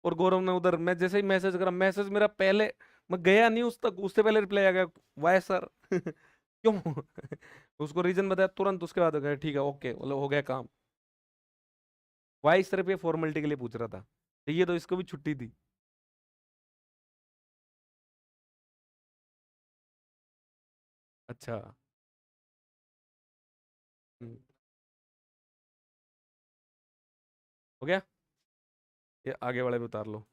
और गौरव ने उधर, मैं जैसे ही मैसेज करा, मैसेज मेरा पहले, मैं गया नहीं उस तक, उससे पहले रिप्लाई आ गया, वाई सर। क्यों? उसको रीजन बताया तुरंत, उसके बाद हो गया ठीक है ओके, मतलब हो गया काम। वाई सिर्फ ये फॉर्मेलिटी के लिए पूछ रहा था, ये तो इसको भी छुट्टी थी। अच्छा। हम्म, हो गया। ये आगे वाले भी उतार लो।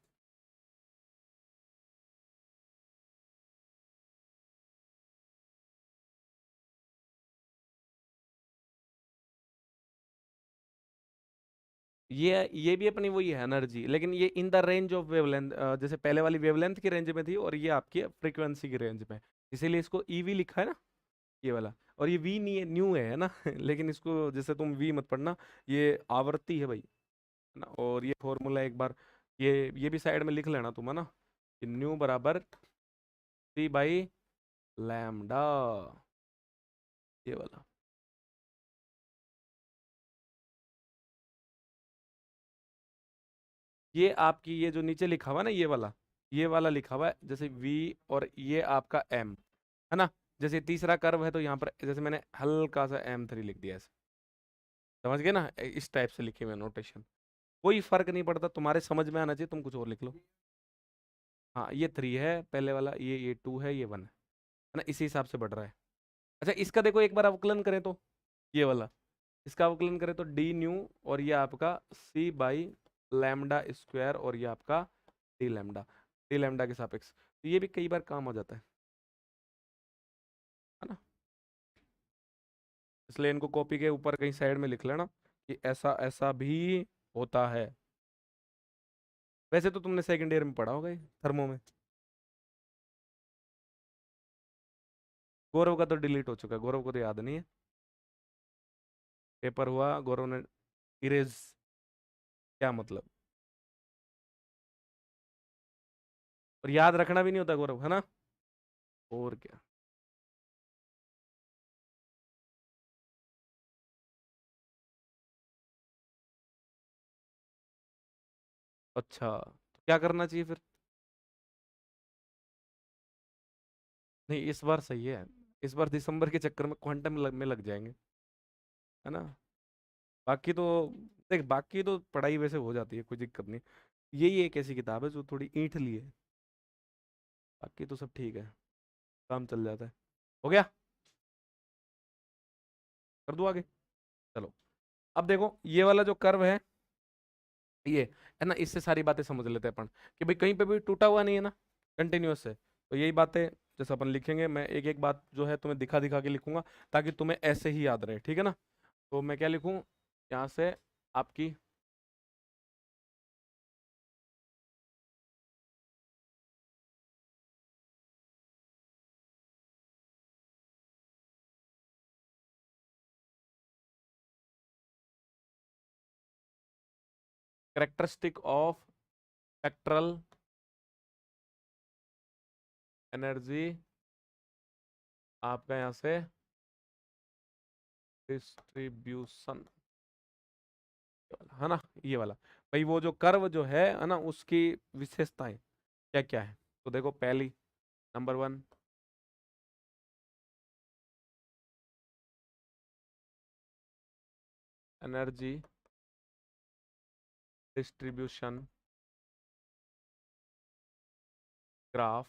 ये भी अपनी वही है एनर्जी, लेकिन ये in the range of wavelength, जैसे पहले वाली वेवलेंथ की रेंज में थी, और ये आपकी फ्रीक्वेंसी की रेंज में। इसीलिए इसको ईवी लिखा है ना, ये वाला। और ये वी नहीं है, न्यू है ना? लेकिन इसको जैसे तुम वी मत पढ़ना, ये आवर्ती है भाई, है ना? और ये फॉर्मूला एक बार, ये भी साइड में लिख लेना तुम, है ना? कि न्यू बराबर सी बाई लैम्डा, ये वाला। ये आपकी ये जो नीचे लिखा हुआ है ना, ये वाला लिखा हुआ है जैसे वी, और ये आपका एम, है ना? जैसे तीसरा कर्व है तो यहाँ पर जैसे मैंने हल्का सा M3 लिख दिया ऐसे, समझ गए ना? इस टाइप से लिखे हुए नोटेशन। कोई फर्क नहीं पड़ता, तुम्हारे समझ में आना चाहिए, तुम कुछ और लिख लो। हाँ ये 3 है पहले वाला, ये 2 है, ये 1 है ना? इसी हिसाब से बढ़ रहा है। अच्छा इसका देखो एक बार अवकलन करें तो, ये वाला, इसका अवकलन करें तो डी न्यू, और ये आपका सी बाई लैम्डा स्क्वायर, और ये आपका डी लैम्डा के सापेक्ष। तो ये भी कई बार काम हो जाता है ना? इसलिए इनको कॉपी के ऊपर कहीं साइड में लिख लेना कि ऐसा ऐसा भी होता है। वैसे तो तुमने सेकंड ईयर में पढ़ा होगा थर्मो में। गौरव का तो डिलीट हो चुका है, गौरव को तो याद नहीं है। पेपर हुआ, गौरव ने इरेज, क्या मतलब? और याद रखना भी नहीं होता गौरव, है ना? और क्या। अच्छा तो क्या करना चाहिए फिर? नहीं इस बार सही है, इस बार दिसंबर के चक्कर में क्वांटम में लग जाएंगे, है ना? बाकी तो देख, बाकी तो पढ़ाई वैसे हो जाती है, कोई दिक्कत नहीं। यही एक ऐसी किताब है जो थोड़ी ईंट ली है, बाकी तो सब ठीक है, काम चल जाता है। हो गया? कर दूं आगे? चलो, अब देखो ये वाला जो कर्व है, ये है ना, इससे सारी बातें समझ लेते हैं अपन कि भाई कहीं पे भी टूटा हुआ नहीं है ना, कंटिन्यूअस है। तो यही बातें जैसे अपन लिखेंगे, मैं एक एक बात जो है तुम्हें दिखा दिखा के लिखूंगा, ताकि तुम्हें ऐसे ही याद रहे, ठीक है ना? तो मैं क्या लिखूं यहाँ से, आपकी करेक्टरिस्टिक ऑफ स्पेक्ट्रल एनर्जी, आपका यहाँ से डिस्ट्रीब्यूशन, है ना? ये वाला, भाई वो जो कर्व जो है ना, उसकी विशेषताएं क्या क्या है? तो देखो पहली, number 1, energy distribution graph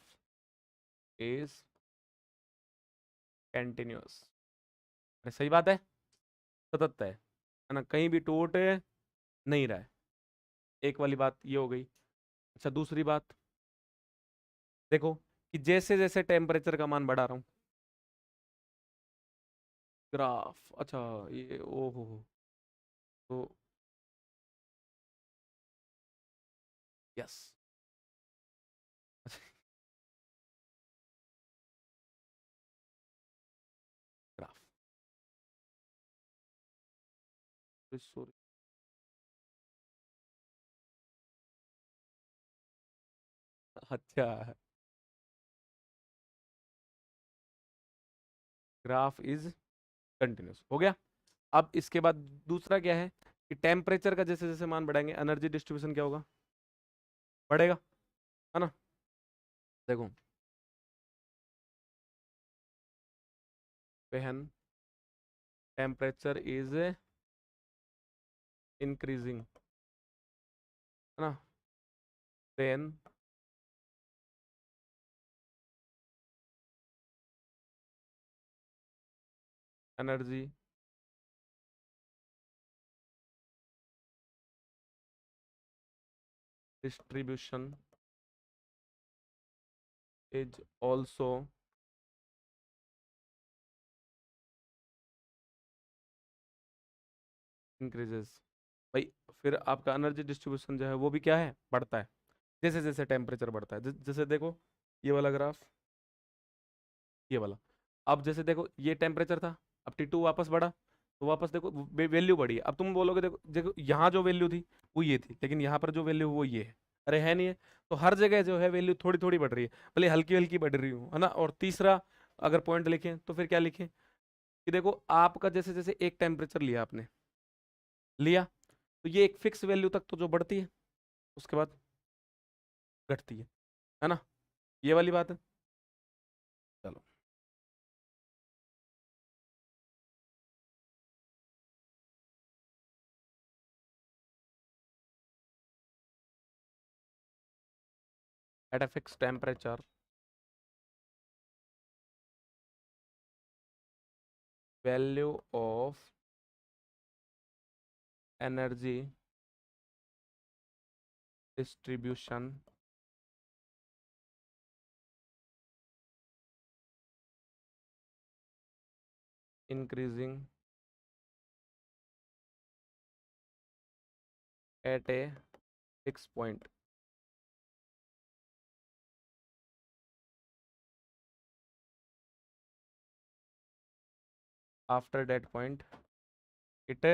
is continuous. सही बात है, सतत है ना, कहीं भी टूट नहीं रहा है। एक वाली बात ये हो गई। अच्छा, दूसरी बात देखो कि जैसे जैसे टेम्परेचर का मान बढ़ा रहा हूँ, ग्राफ, अच्छा ये ओहो, तो यस, ग्राफ, सॉरी, अच्छा, ग्राफ इज कंटिन्यूस हो गया। अब इसके बाद दूसरा क्या है कि टेम्परेचर का जैसे जैसे मान बढ़ाएंगे एनर्जी डिस्ट्रीब्यूशन क्या होगा, बढ़ेगा, है ना। देखो when temperature is increasing, है ना, then energy distribution is also increases। भाई फिर आपका एनर्जी डिस्ट्रीब्यूशन जो है वो भी क्या है, बढ़ता है जैसे जैसे टेम्परेचर बढ़ता है। जैसे देखो ये वाला ग्राफ, ये वाला, अब जैसे देखो ये टेम्परेचर था, अब T2 वापस बढ़ा, तो वापस देखो वैल्यू बढ़ी है। अब तुम बोलोगे देखो देखो यहाँ जो वैल्यू थी वो ये थी, लेकिन यहाँ पर जो वैल्यू वो ये है, अरे है नहीं है। तो हर जगह जो है वैल्यू थोड़ी थोड़ी बढ़ रही है, भले हल्की हल्की बढ़ रही हो, है ना। और तीसरा अगर पॉइंट लिखें तो फिर क्या लिखें कि देखो आपका जैसे जैसे एक टेम्परेचर लिया आपने, लिया, तो ये एक फिक्स वैल्यू तक तो जो बढ़ती है उसके बाद घटती है ना, ये वाली बात है। चलो, at a fix temperature value of energy distribution increasing at a fixed point after that point it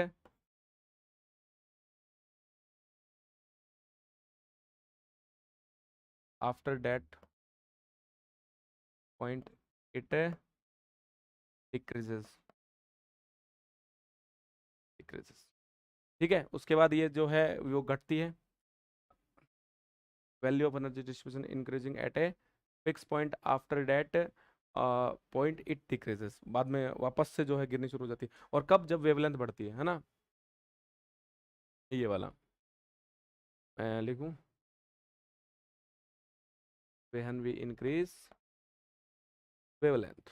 after that point it decreases decreases। ठीक है, उसके बाद ये जो है वो घटती है, value of energy distribution increasing at a fix point after that point it decreases, बाद में वापस से जो है गिरनी शुरू हो जाती है। और कब, जब वेवलेंथ बढ़ती है ना, ये वाला मैं लिखूं, when we increase wavelength,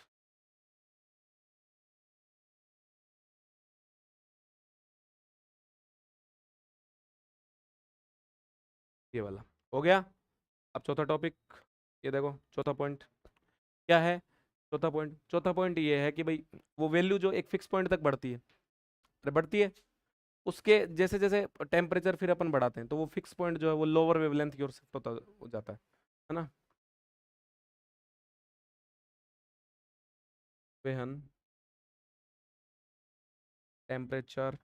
ये वाला हो गया। अब चौथा टॉपिक, ये देखो चौथा पॉइंट क्या है। चौथा पॉइंट ये है कि भाई वो वैल्यू जो एक फिक्स पॉइंट तक बढ़ती है, अरे बढ़ती है, उसके जैसे जैसे टेम्परेचर फिर अपन बढ़ाते हैं तो वो फिक्स पॉइंट जो है वो लोअर वेवलेंथ की ओर शिफ्ट होता हो जाता है ना। वेहन temperature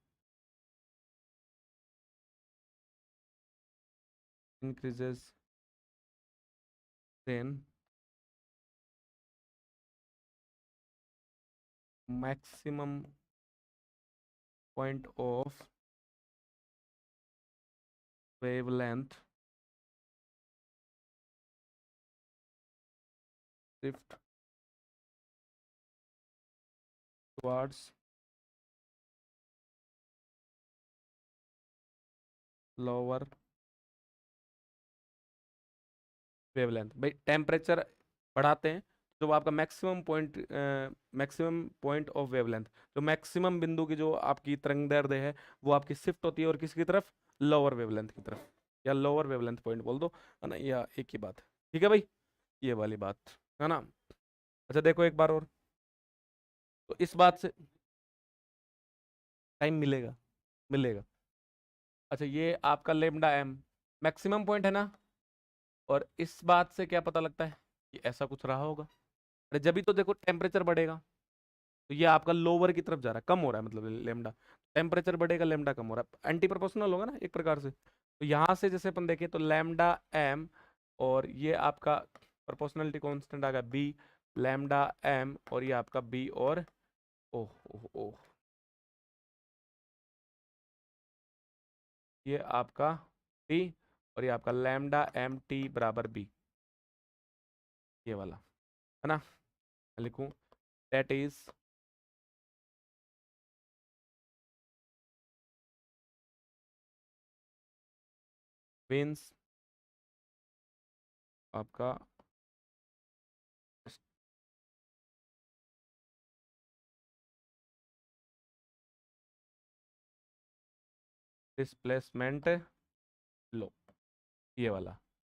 increases then maximum point of wavelength shift towards lower wavelength. भाई टेम्परेचर बढ़ाते हैं जो आपका मैक्सिमम पॉइंट ऑफ वेवलेंथ, जो मैक्सिमम बिंदु की जो आपकी तरंगदैर्ध्य है वो आपकी शिफ्ट होती है और किसकी तरफ, लोअर वेवलेंथ की तरफ, या लोअर वेवलेंथ पॉइंट बोल दो, है ना, या एक ही बात है। ठीक है भाई, ये वाली बात है ना। अच्छा देखो एक बार और, तो इस बात से टाइम मिलेगा, मिलेगा। अच्छा ये आपका लेमडा एम मैक्सिमम पॉइंट है ना, और इस बात से क्या पता लगता है कि ऐसा कुछ रहा होगा। अरे जब भी तो देखो टेम्परेचर बढ़ेगा तो ये आपका लोअर की तरफ जा रहा है, कम हो रहा है, मतलब लेमडा, टेम्परेचर बढ़ेगा लेमडा कम हो रहा है, एंटी प्रोपोर्शनल होगा ना एक प्रकार से। तो यहाँ से जैसे अपन देखें तो लैम्डा एम, और ये आपका प्रोपोर्शनलिटी कांस्टेंट आ गया बी, लैम्डा एम, और ये आपका बी, और ओह ओह ओह, ये आपका टी, और ये आपका लैम्डा एम टी बराबर बी, ये वाला है ना। लिखूं दैट इज मीन्स आपका डिस्प्लेसमेंट लो, ये वाला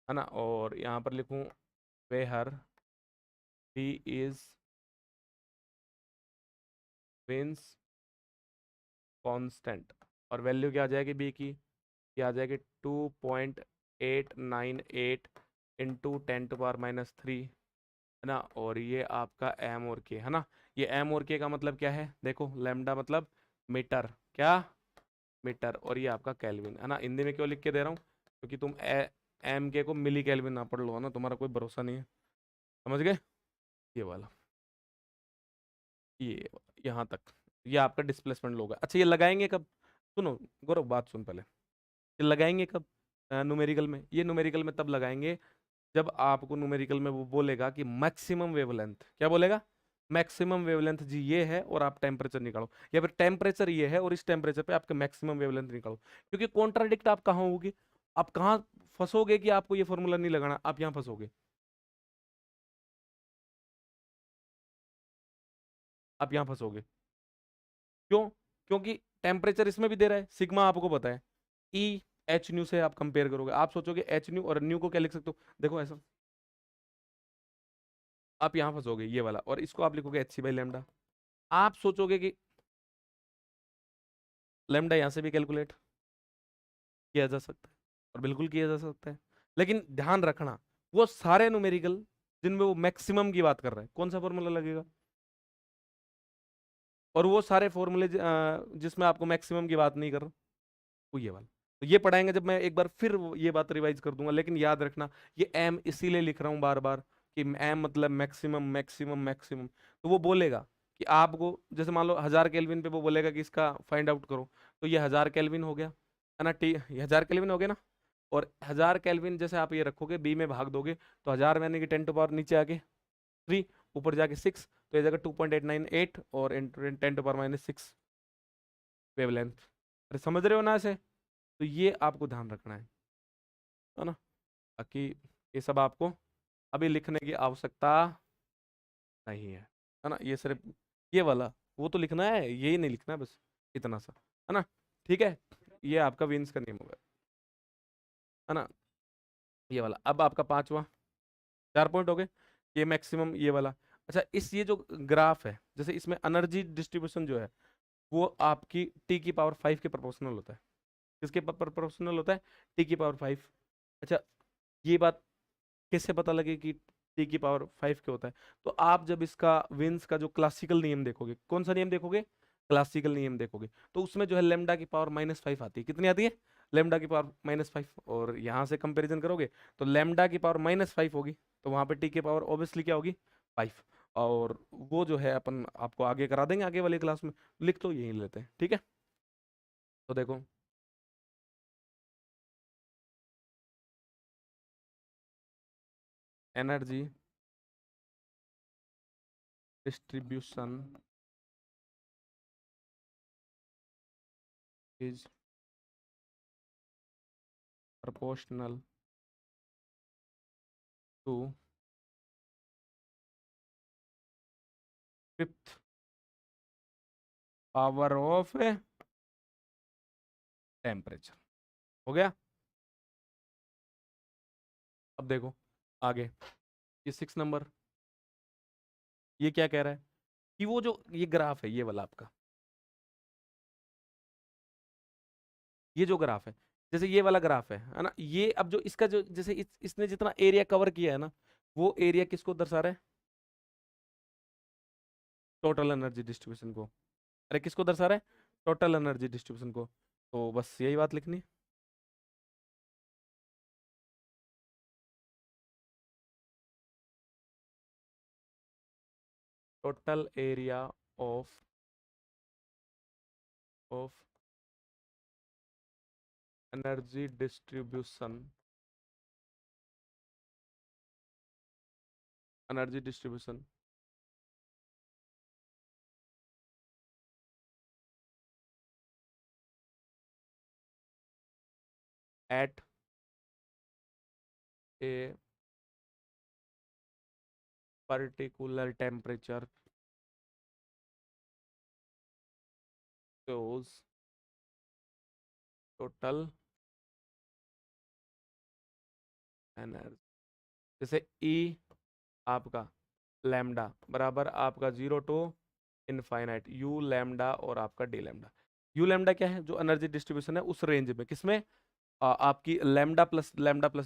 है ना। और यहाँ पर लिखूं where B is means constant, और वैल्यू क्या आ जाएगी बी की, ये आ जाएगी 2.898 इंटू 10⁻³ है ना। और ये आपका एम और के है ना, ये एम और के का मतलब क्या है, देखो लैम्डा मतलब मीटर, क्या मीटर, और ये आपका केल्विन है ना। हिंदी में क्यों लिख के दे रहा हूँ, क्योंकि तुम एम के को मिली केल्विन ना पढ़ लो, है ना, तुम्हारा कोई भरोसा नहीं है, समझ गए। ये वाला, ये यहाँ तक, ये आपका डिस्प्लेसमेंट लोग है। अच्छा ये लगाएंगे कब, सुनो गौरव बात सुन पहले, ये लगाएंगे कब न्यूमेरिकल में, ये न्यूमेरिकल में तब लगाएंगे जब आपको न्यूमेरिकल में वो बोलेगा कि मैक्सिमम वेवलेंथ, क्या बोलेगा, मैक्सिमम वेवलेंथ जी ये है, और आप टेम्परेचर निकालो, या फिर टेम्परेचर ये है और इस टेम्परेचर पे आपके मैक्सिमम वेवलेंथ निकालो। क्योंकि कॉन्ट्राडिक्ट आप कहाँ होगे, आप कहाँ फंसोगे कि आपको ये फॉर्मूला नहीं लगाना, आप यहाँ फंसोगे, आप यहाँ फंसोगे। क्यों, क्योंकि टेम्परेचर इसमें भी दे रहा है, सिग्मा आपको पता है, ई एच न्यू से आप कंपेयर करोगे, आप सोचोगे एच न्यू, और न्यू को क्या लिख सकते हो, देखो ऐसा, आप यहाँ फंसोगे ये वाला, और इसको आप लिखोगे एच सी बाई लेमडा। आप सोचोगे कि लेमडा यहाँ से भी कैलकुलेट किया जा सकता है, और बिल्कुल किया जा सकता है, लेकिन ध्यान रखना वो सारे न्यूमेरिकल जिनमें वो मैक्सिमम की बात कर रहा है, कौन सा फॉर्मूला लगेगा, और वो सारे फॉर्मूले जिसमें आपको मैक्सिमम की बात नहीं कर रहा, वो ये वाला। तो ये पढ़ाएंगे जब, मैं एक बार फिर ये बात रिवाइज कर दूंगा, लेकिन याद रखना ये एम इसीलिए लिख रहा हूँ बार बार कि एम मतलब मैक्सिमम मैक्सिमम मैक्सिमम। तो वो बोलेगा कि आपको जैसे मान लो 1000 केल्विन पे वो बोलेगा कि इसका फाइंड आउट करो, तो ये 1000 केल्विन हो गया है ना, टी 1000 केल्विन हो गया ना, और 1000 केल्विन जैसे आप ये रखोगे बी में भाग दोगे, तो 1000 मैंने कि 10⁻, नीचे आके 3, ऊपर जाके 6, तो ये जगह 2.898, और 10⁻⁶ वेवलेंथ। अरे समझ रहे हो ना ऐसे, तो ये आपको ध्यान रखना है ना, बाकी ये सब आपको अभी लिखने की आवश्यकता नहीं है ना, ये सिर्फ ये वाला वो तो लिखना है, यही नहीं लिखना है बस, इतना सा, है ना। ठीक है, ये आपका विंस का नियम होगा, है ना, ये वाला। अब आपका पांचवा, 4 पॉइंट हो गए, ये मैक्सिमम ये वाला। अच्छा इस ये जो ग्राफ है, जैसे इसमें एनर्जी डिस्ट्रीब्यूशन जो है वो आपकी T⁵ के प्रोपोर्शनल होता है, किसके प्रोपोर्शनल होता है, T⁵ अच्छा ये बात कैसे पता लगे कि T⁵ क्या होता है, तो आप जब इसका विंस का जो क्लासिकल नियम देखोगे, कौन सा नियम देखोगे, क्लासिकल नियम देखोगे, तो उसमें जो है लेमडा की पावर -5 आती है, कितनी आती है, लेमडा की पावर -5, और यहाँ से कंपैरिजन करोगे तो लेमडा की पावर -5 होगी, तो वहाँ पे टी की पावर ऑब्वियसली क्या होगी, 5। और वो जो है अपन आपको आगे करा देंगे आगे वाली क्लास में, लिख तो यही लेते हैं, ठीक है। तो देखो energy distribution is proportional to fifth power of temperature. हो गया। अब देखो आगे, ये 6 नंबर, ये क्या कह रहा है कि वो जो ये ग्राफ है ये वाला आपका, ये जो ग्राफ है, जैसे ये वाला ग्राफ है ना, ये अब जो इसका जो जैसे इसने जितना एरिया कवर किया है ना, वो एरिया किसको दर्शा रहा है? टोटल एनर्जी डिस्ट्रीब्यूशन को। अरे किसको दर्शा रहा है? टोटल एनर्जी डिस्ट्रीब्यूशन को। तो बस यही बात लिखनी है। Total area of energy distribution, energy distribution at a particular temperature shows total energy. जैसे E आपका लैम्डा बराबर आपका 0 to इनफाइनाइट, यू लैम्डा और आपका डी लैम्डा। यू लैम्डा क्या है? जो एनर्जी डिस्ट्रीब्यूशन है उस रेंज में, किसमें? आपकी लैम्डा प्लस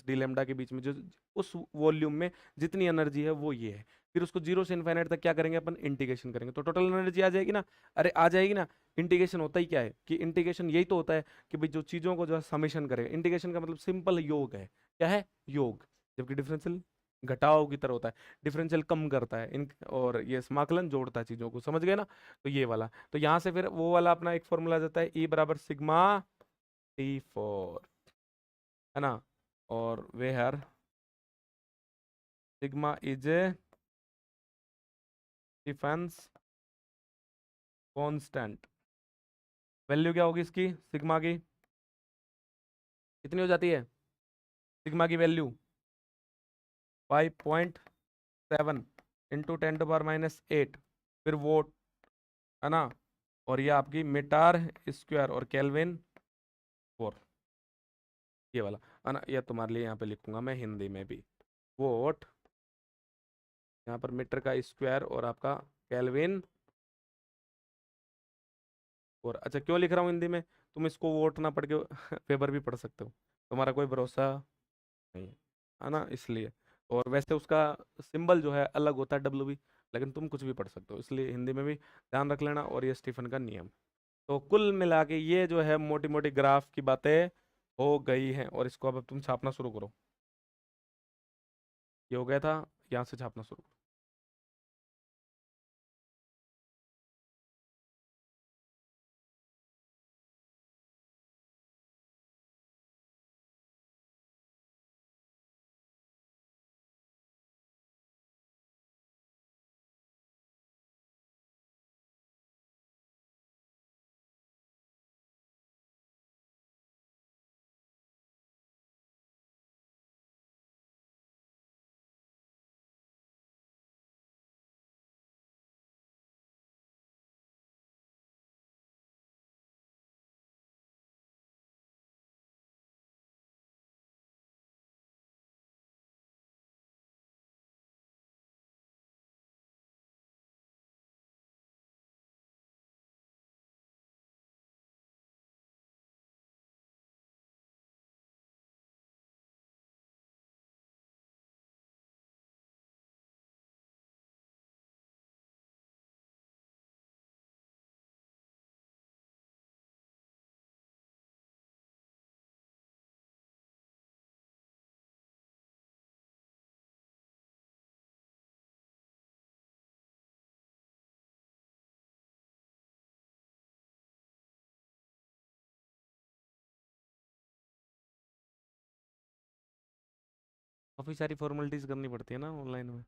डी लैम्डा के बीच में, जो उस वॉल्यूम में जितनी एनर्जी है वो ये है। फिर उसको 0 से इनफाइनाइट तक क्या करेंगे अपन? इंटीग्रेशन करेंगे तो टोटल एनर्जी आ जाएगी ना। अरे आ जाएगी ना। इंटीग्रेशन होता ही क्या है कि इंटीग्रेशन यही तो होता है कि भाई जो चीजों को जो है समेशन करेगा। इंटीग्रेशन का मतलब सिंपल योग है। क्या है? योग। जबकि डिफरेंशियल घटाव की तरह होता है। डिफरेंशियल कम करता है इन, और ये समाकलन जोड़ता है चीजों को। समझ गए ना? तो ये वाला, तो यहां से फिर वो वाला अपना एक फॉर्मूला जाता है, ई बराबर सिग्मा T4, है ना। और where sigma is a defence constant. Value क्या होगी इसकी सिग्मा की? कितनी हो जाती है सिग्मा की वैल्यू? 5.7 इंटू 10⁻⁸ फिर वोट, है ना। और ये आपकी मीटर स्क्वायर और केल्विन 4, ये वाला, है ना। ये तुम्हारे लिए यहाँ पे लिखूंगा मैं हिंदी में भी। वोट, यहाँ पर मीटर का स्क्वायर और आपका केल्विन। और अच्छा क्यों लिख रहा हूँ हिंदी में? तुम इसको वोट ना पढ़ के पेपर भी पढ़ सकते हो, तुम्हारा कोई भरोसा नहीं है ना, इसलिए। और वैसे उसका सिंबल जो है अलग होता है, WB, लेकिन तुम कुछ भी पढ़ सकते हो, इसलिए हिंदी में भी ध्यान रख लेना। और ये स्टीफन का नियम। तो कुल मिला के ये जो है मोटी मोटी ग्राफ की बातें हो गई हैं, और इसको अब तुम छापना शुरू करो। ये हो गया था, यहाँ से छापना शुरू करो। काफी सारी फॉर्मेलिटीज करनी पड़ती है ना ऑनलाइन में।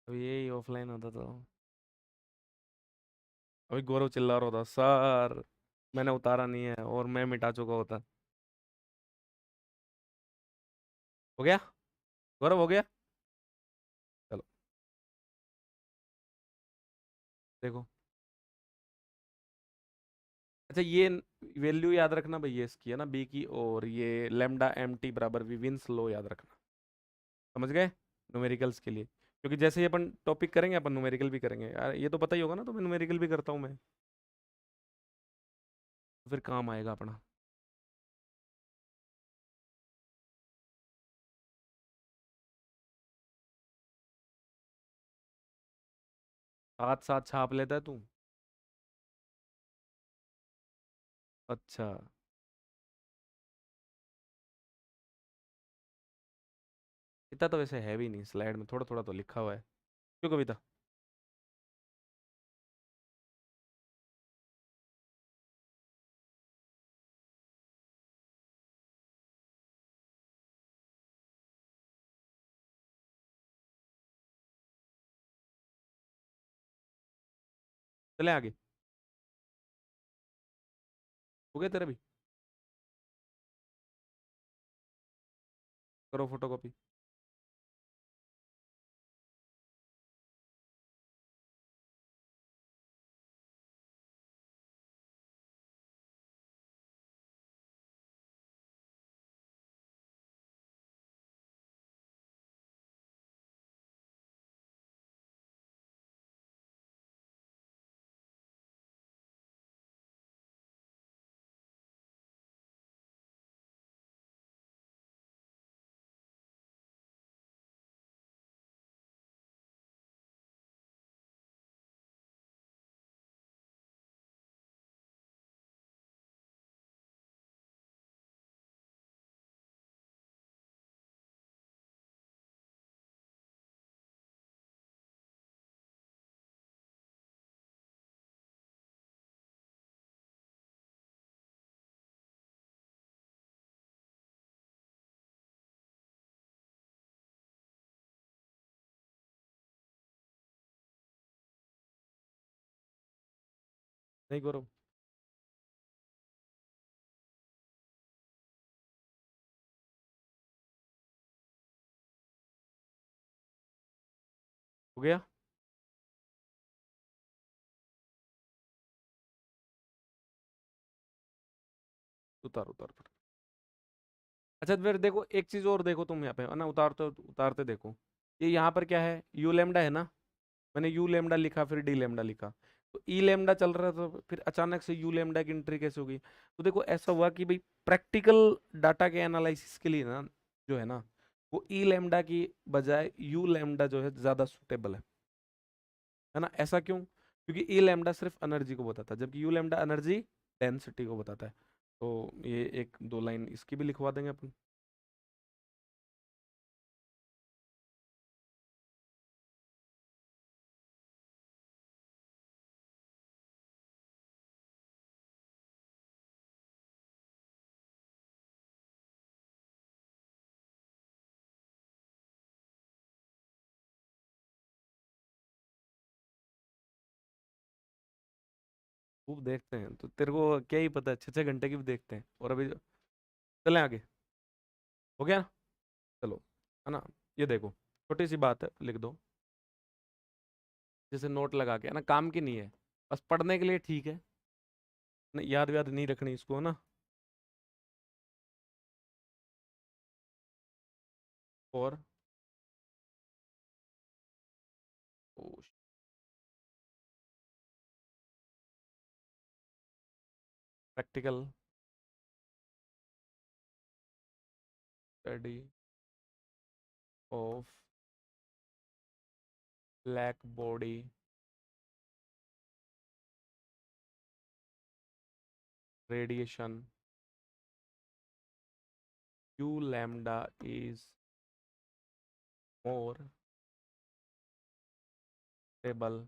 अभी यही ऑफलाइन होता तो अभी गौरव चिल्ला रहा होता, सर मैंने उतारा नहीं है और मैं मिटा चुका होता। हो गया? गौरव हो गया? चलो देखो। अच्छा ये वैल्यू याद रखना भैया, इसकी है ना बी की, और ये लेमडा एम टी बराबर वी विंस लो याद रखना। समझ गए? न्यूमेरिकल्स के लिए, क्योंकि जैसे ही अपन टॉपिक करेंगे अपन न्यूमेरिकल भी करेंगे यार, ये तो पता ही होगा ना, तो मैं न्यूमेरिकल भी करता हूँ मैं, तो फिर काम आएगा अपना। साथ साथ छाप लेता है तू। अच्छा। इतना तो वैसे है भी नहीं, स्लाइड में थोड़ा थोड़ा तो लिखा हुआ है। क्यों कविता? चले आगे। हो गया तेरा भी? करो फोटोकॉपी। नहीं गौरव। हो गया? उतार उतार उतार। अच्छा फिर देखो एक चीज और देखो, तुम यहाँ पे है ना, उतारते उतारते देखो। ये यहाँ पर क्या है, यू लेमडा है ना। मैंने यू लेमडा लिखा, फिर डी लेमडा लिखा, तो ई लेमडा चल रहा था, फिर अचानक से यू लेमडा की एंट्री कैसे होगी? तो देखो ऐसा हुआ कि भाई प्रैक्टिकल डाटा के एनालिसिस के लिए ना, जो है ना, वो ई लेमडा की बजाय यू लेमडा जो है ज्यादा सुटेबल है ना। ऐसा क्यों? क्योंकि ई लेमडा सिर्फ एनर्जी को बताता है, जबकि यू लेमडा एनर्जी डेंसिटी को बताता है। तो ये एक दो लाइन इसकी भी लिखवा देंगे अपन। खूब देखते हैं तो तेरे को क्या ही पता है, 6 6 घंटे की भी देखते हैं, और अभी चलें आगे। हो गया ना? चलो, है ना। ये देखो, छोटी सी बात है, लिख दो। जैसे नोट लगा के, है ना, काम की नहीं है, बस पढ़ने के लिए ठीक है ना, याद व्याद नहीं रखनी इसको, है ना। और practical study of black body radiation, you lambda is more stable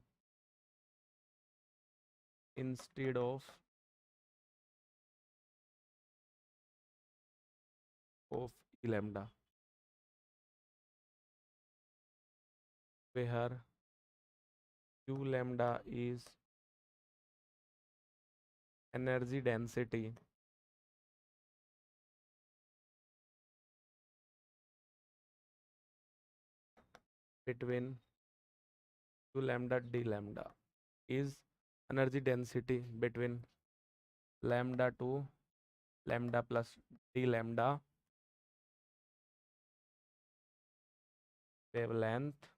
instead of lambda, where u lambda is energy density between two lambda D lambda is energy density between lambda two lambda plus D lambda wavelength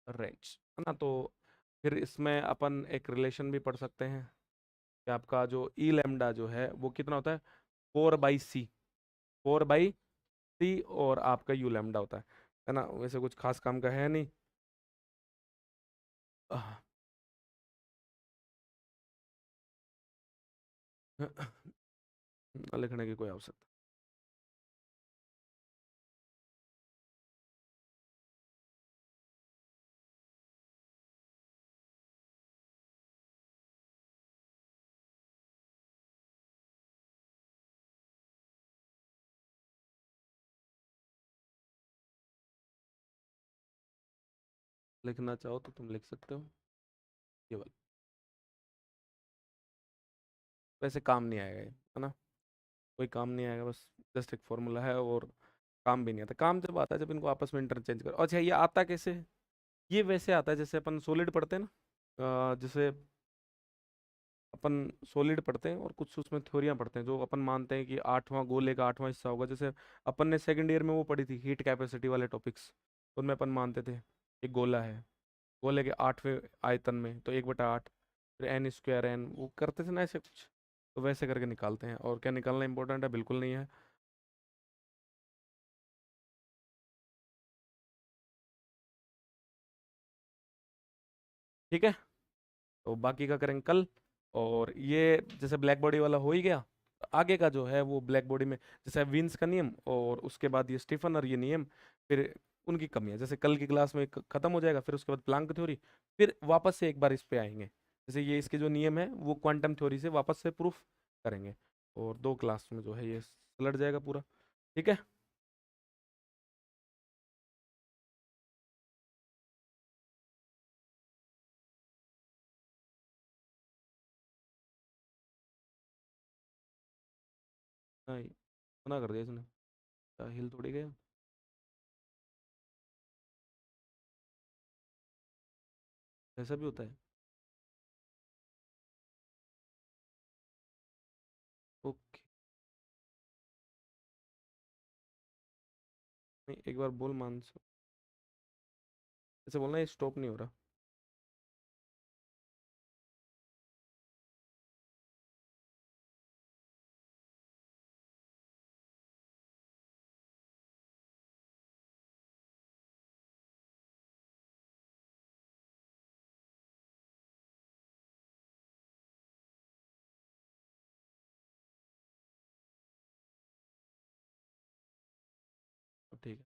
range, है ना। तो फिर इसमें अपन एक relation भी पढ़ सकते हैं कि आपका जो ई लैम्डा जो है वो कितना होता है, 4/c, 4/c, और आपका यू लैम्डा होता है ना। वैसे कुछ खास काम का है नहीं। आह, लिखने की कोई आवश्यकता। लिखना चाहो तो तुम लिख सकते हो केवल, वैसे काम नहीं आएगा ये, है ना। कोई काम नहीं आएगा, बस जस्ट एक फॉर्मूला है, और काम भी नहीं आता। काम जब आता है जब इनको आपस में इंटरचेंज करो। अच्छा, ये आता कैसे है? ये वैसे आता है जैसे अपन सॉलिड पढ़ते हैं ना, जैसे अपन सॉलिड पढ़ते हैं और कुछ उसमें थ्योरियां पढ़ते हैं जो अपन मानते हैं कि आठवां गोले का आठवां हिस्सा होगा। जैसे अपन ने सेकंड ईयर में वो पढ़ी थी हीट कैपेसिटी वाले टॉपिक्स, उनमें अपन मानते थे कि गोला है, गोले के 8वें आयतन में तो 1/8, फिर एन स्क्वायर एन, वो करते थे ना ऐसे कुछ। तो वैसे करके निकालते हैं। और क्या निकालना इंपॉर्टेंट है? बिल्कुल नहीं है। ठीक है, तो बाकी का करेंगे कल। और ये जैसे ब्लैक बॉडी वाला हो ही गया, आगे का जो है वो ब्लैक बॉडी में जैसे विन्स का नियम, और उसके बाद ये स्टीफन और ये नियम, फिर उनकी कमियां जैसे कल की क्लास में खत्म हो जाएगा। फिर उसके बाद प्लांक थ्योरी, फिर वापस से एक बार इस पे आएंगे। जैसे ये इसके जो नियम है वो क्वांटम थ्योरी से वापस से प्रूफ करेंगे, और 2 क्लास में जो है ये लट जाएगा पूरा। ठीक है। हाँ, मना कर दिया इसने, क्या हिल थोड़ी गया। ऐसा भी होता है। ओके, नहीं एक बार बोल मानस, ऐसे बोलना, ये स्टॉप नहीं हो रहा। अब ठीक है।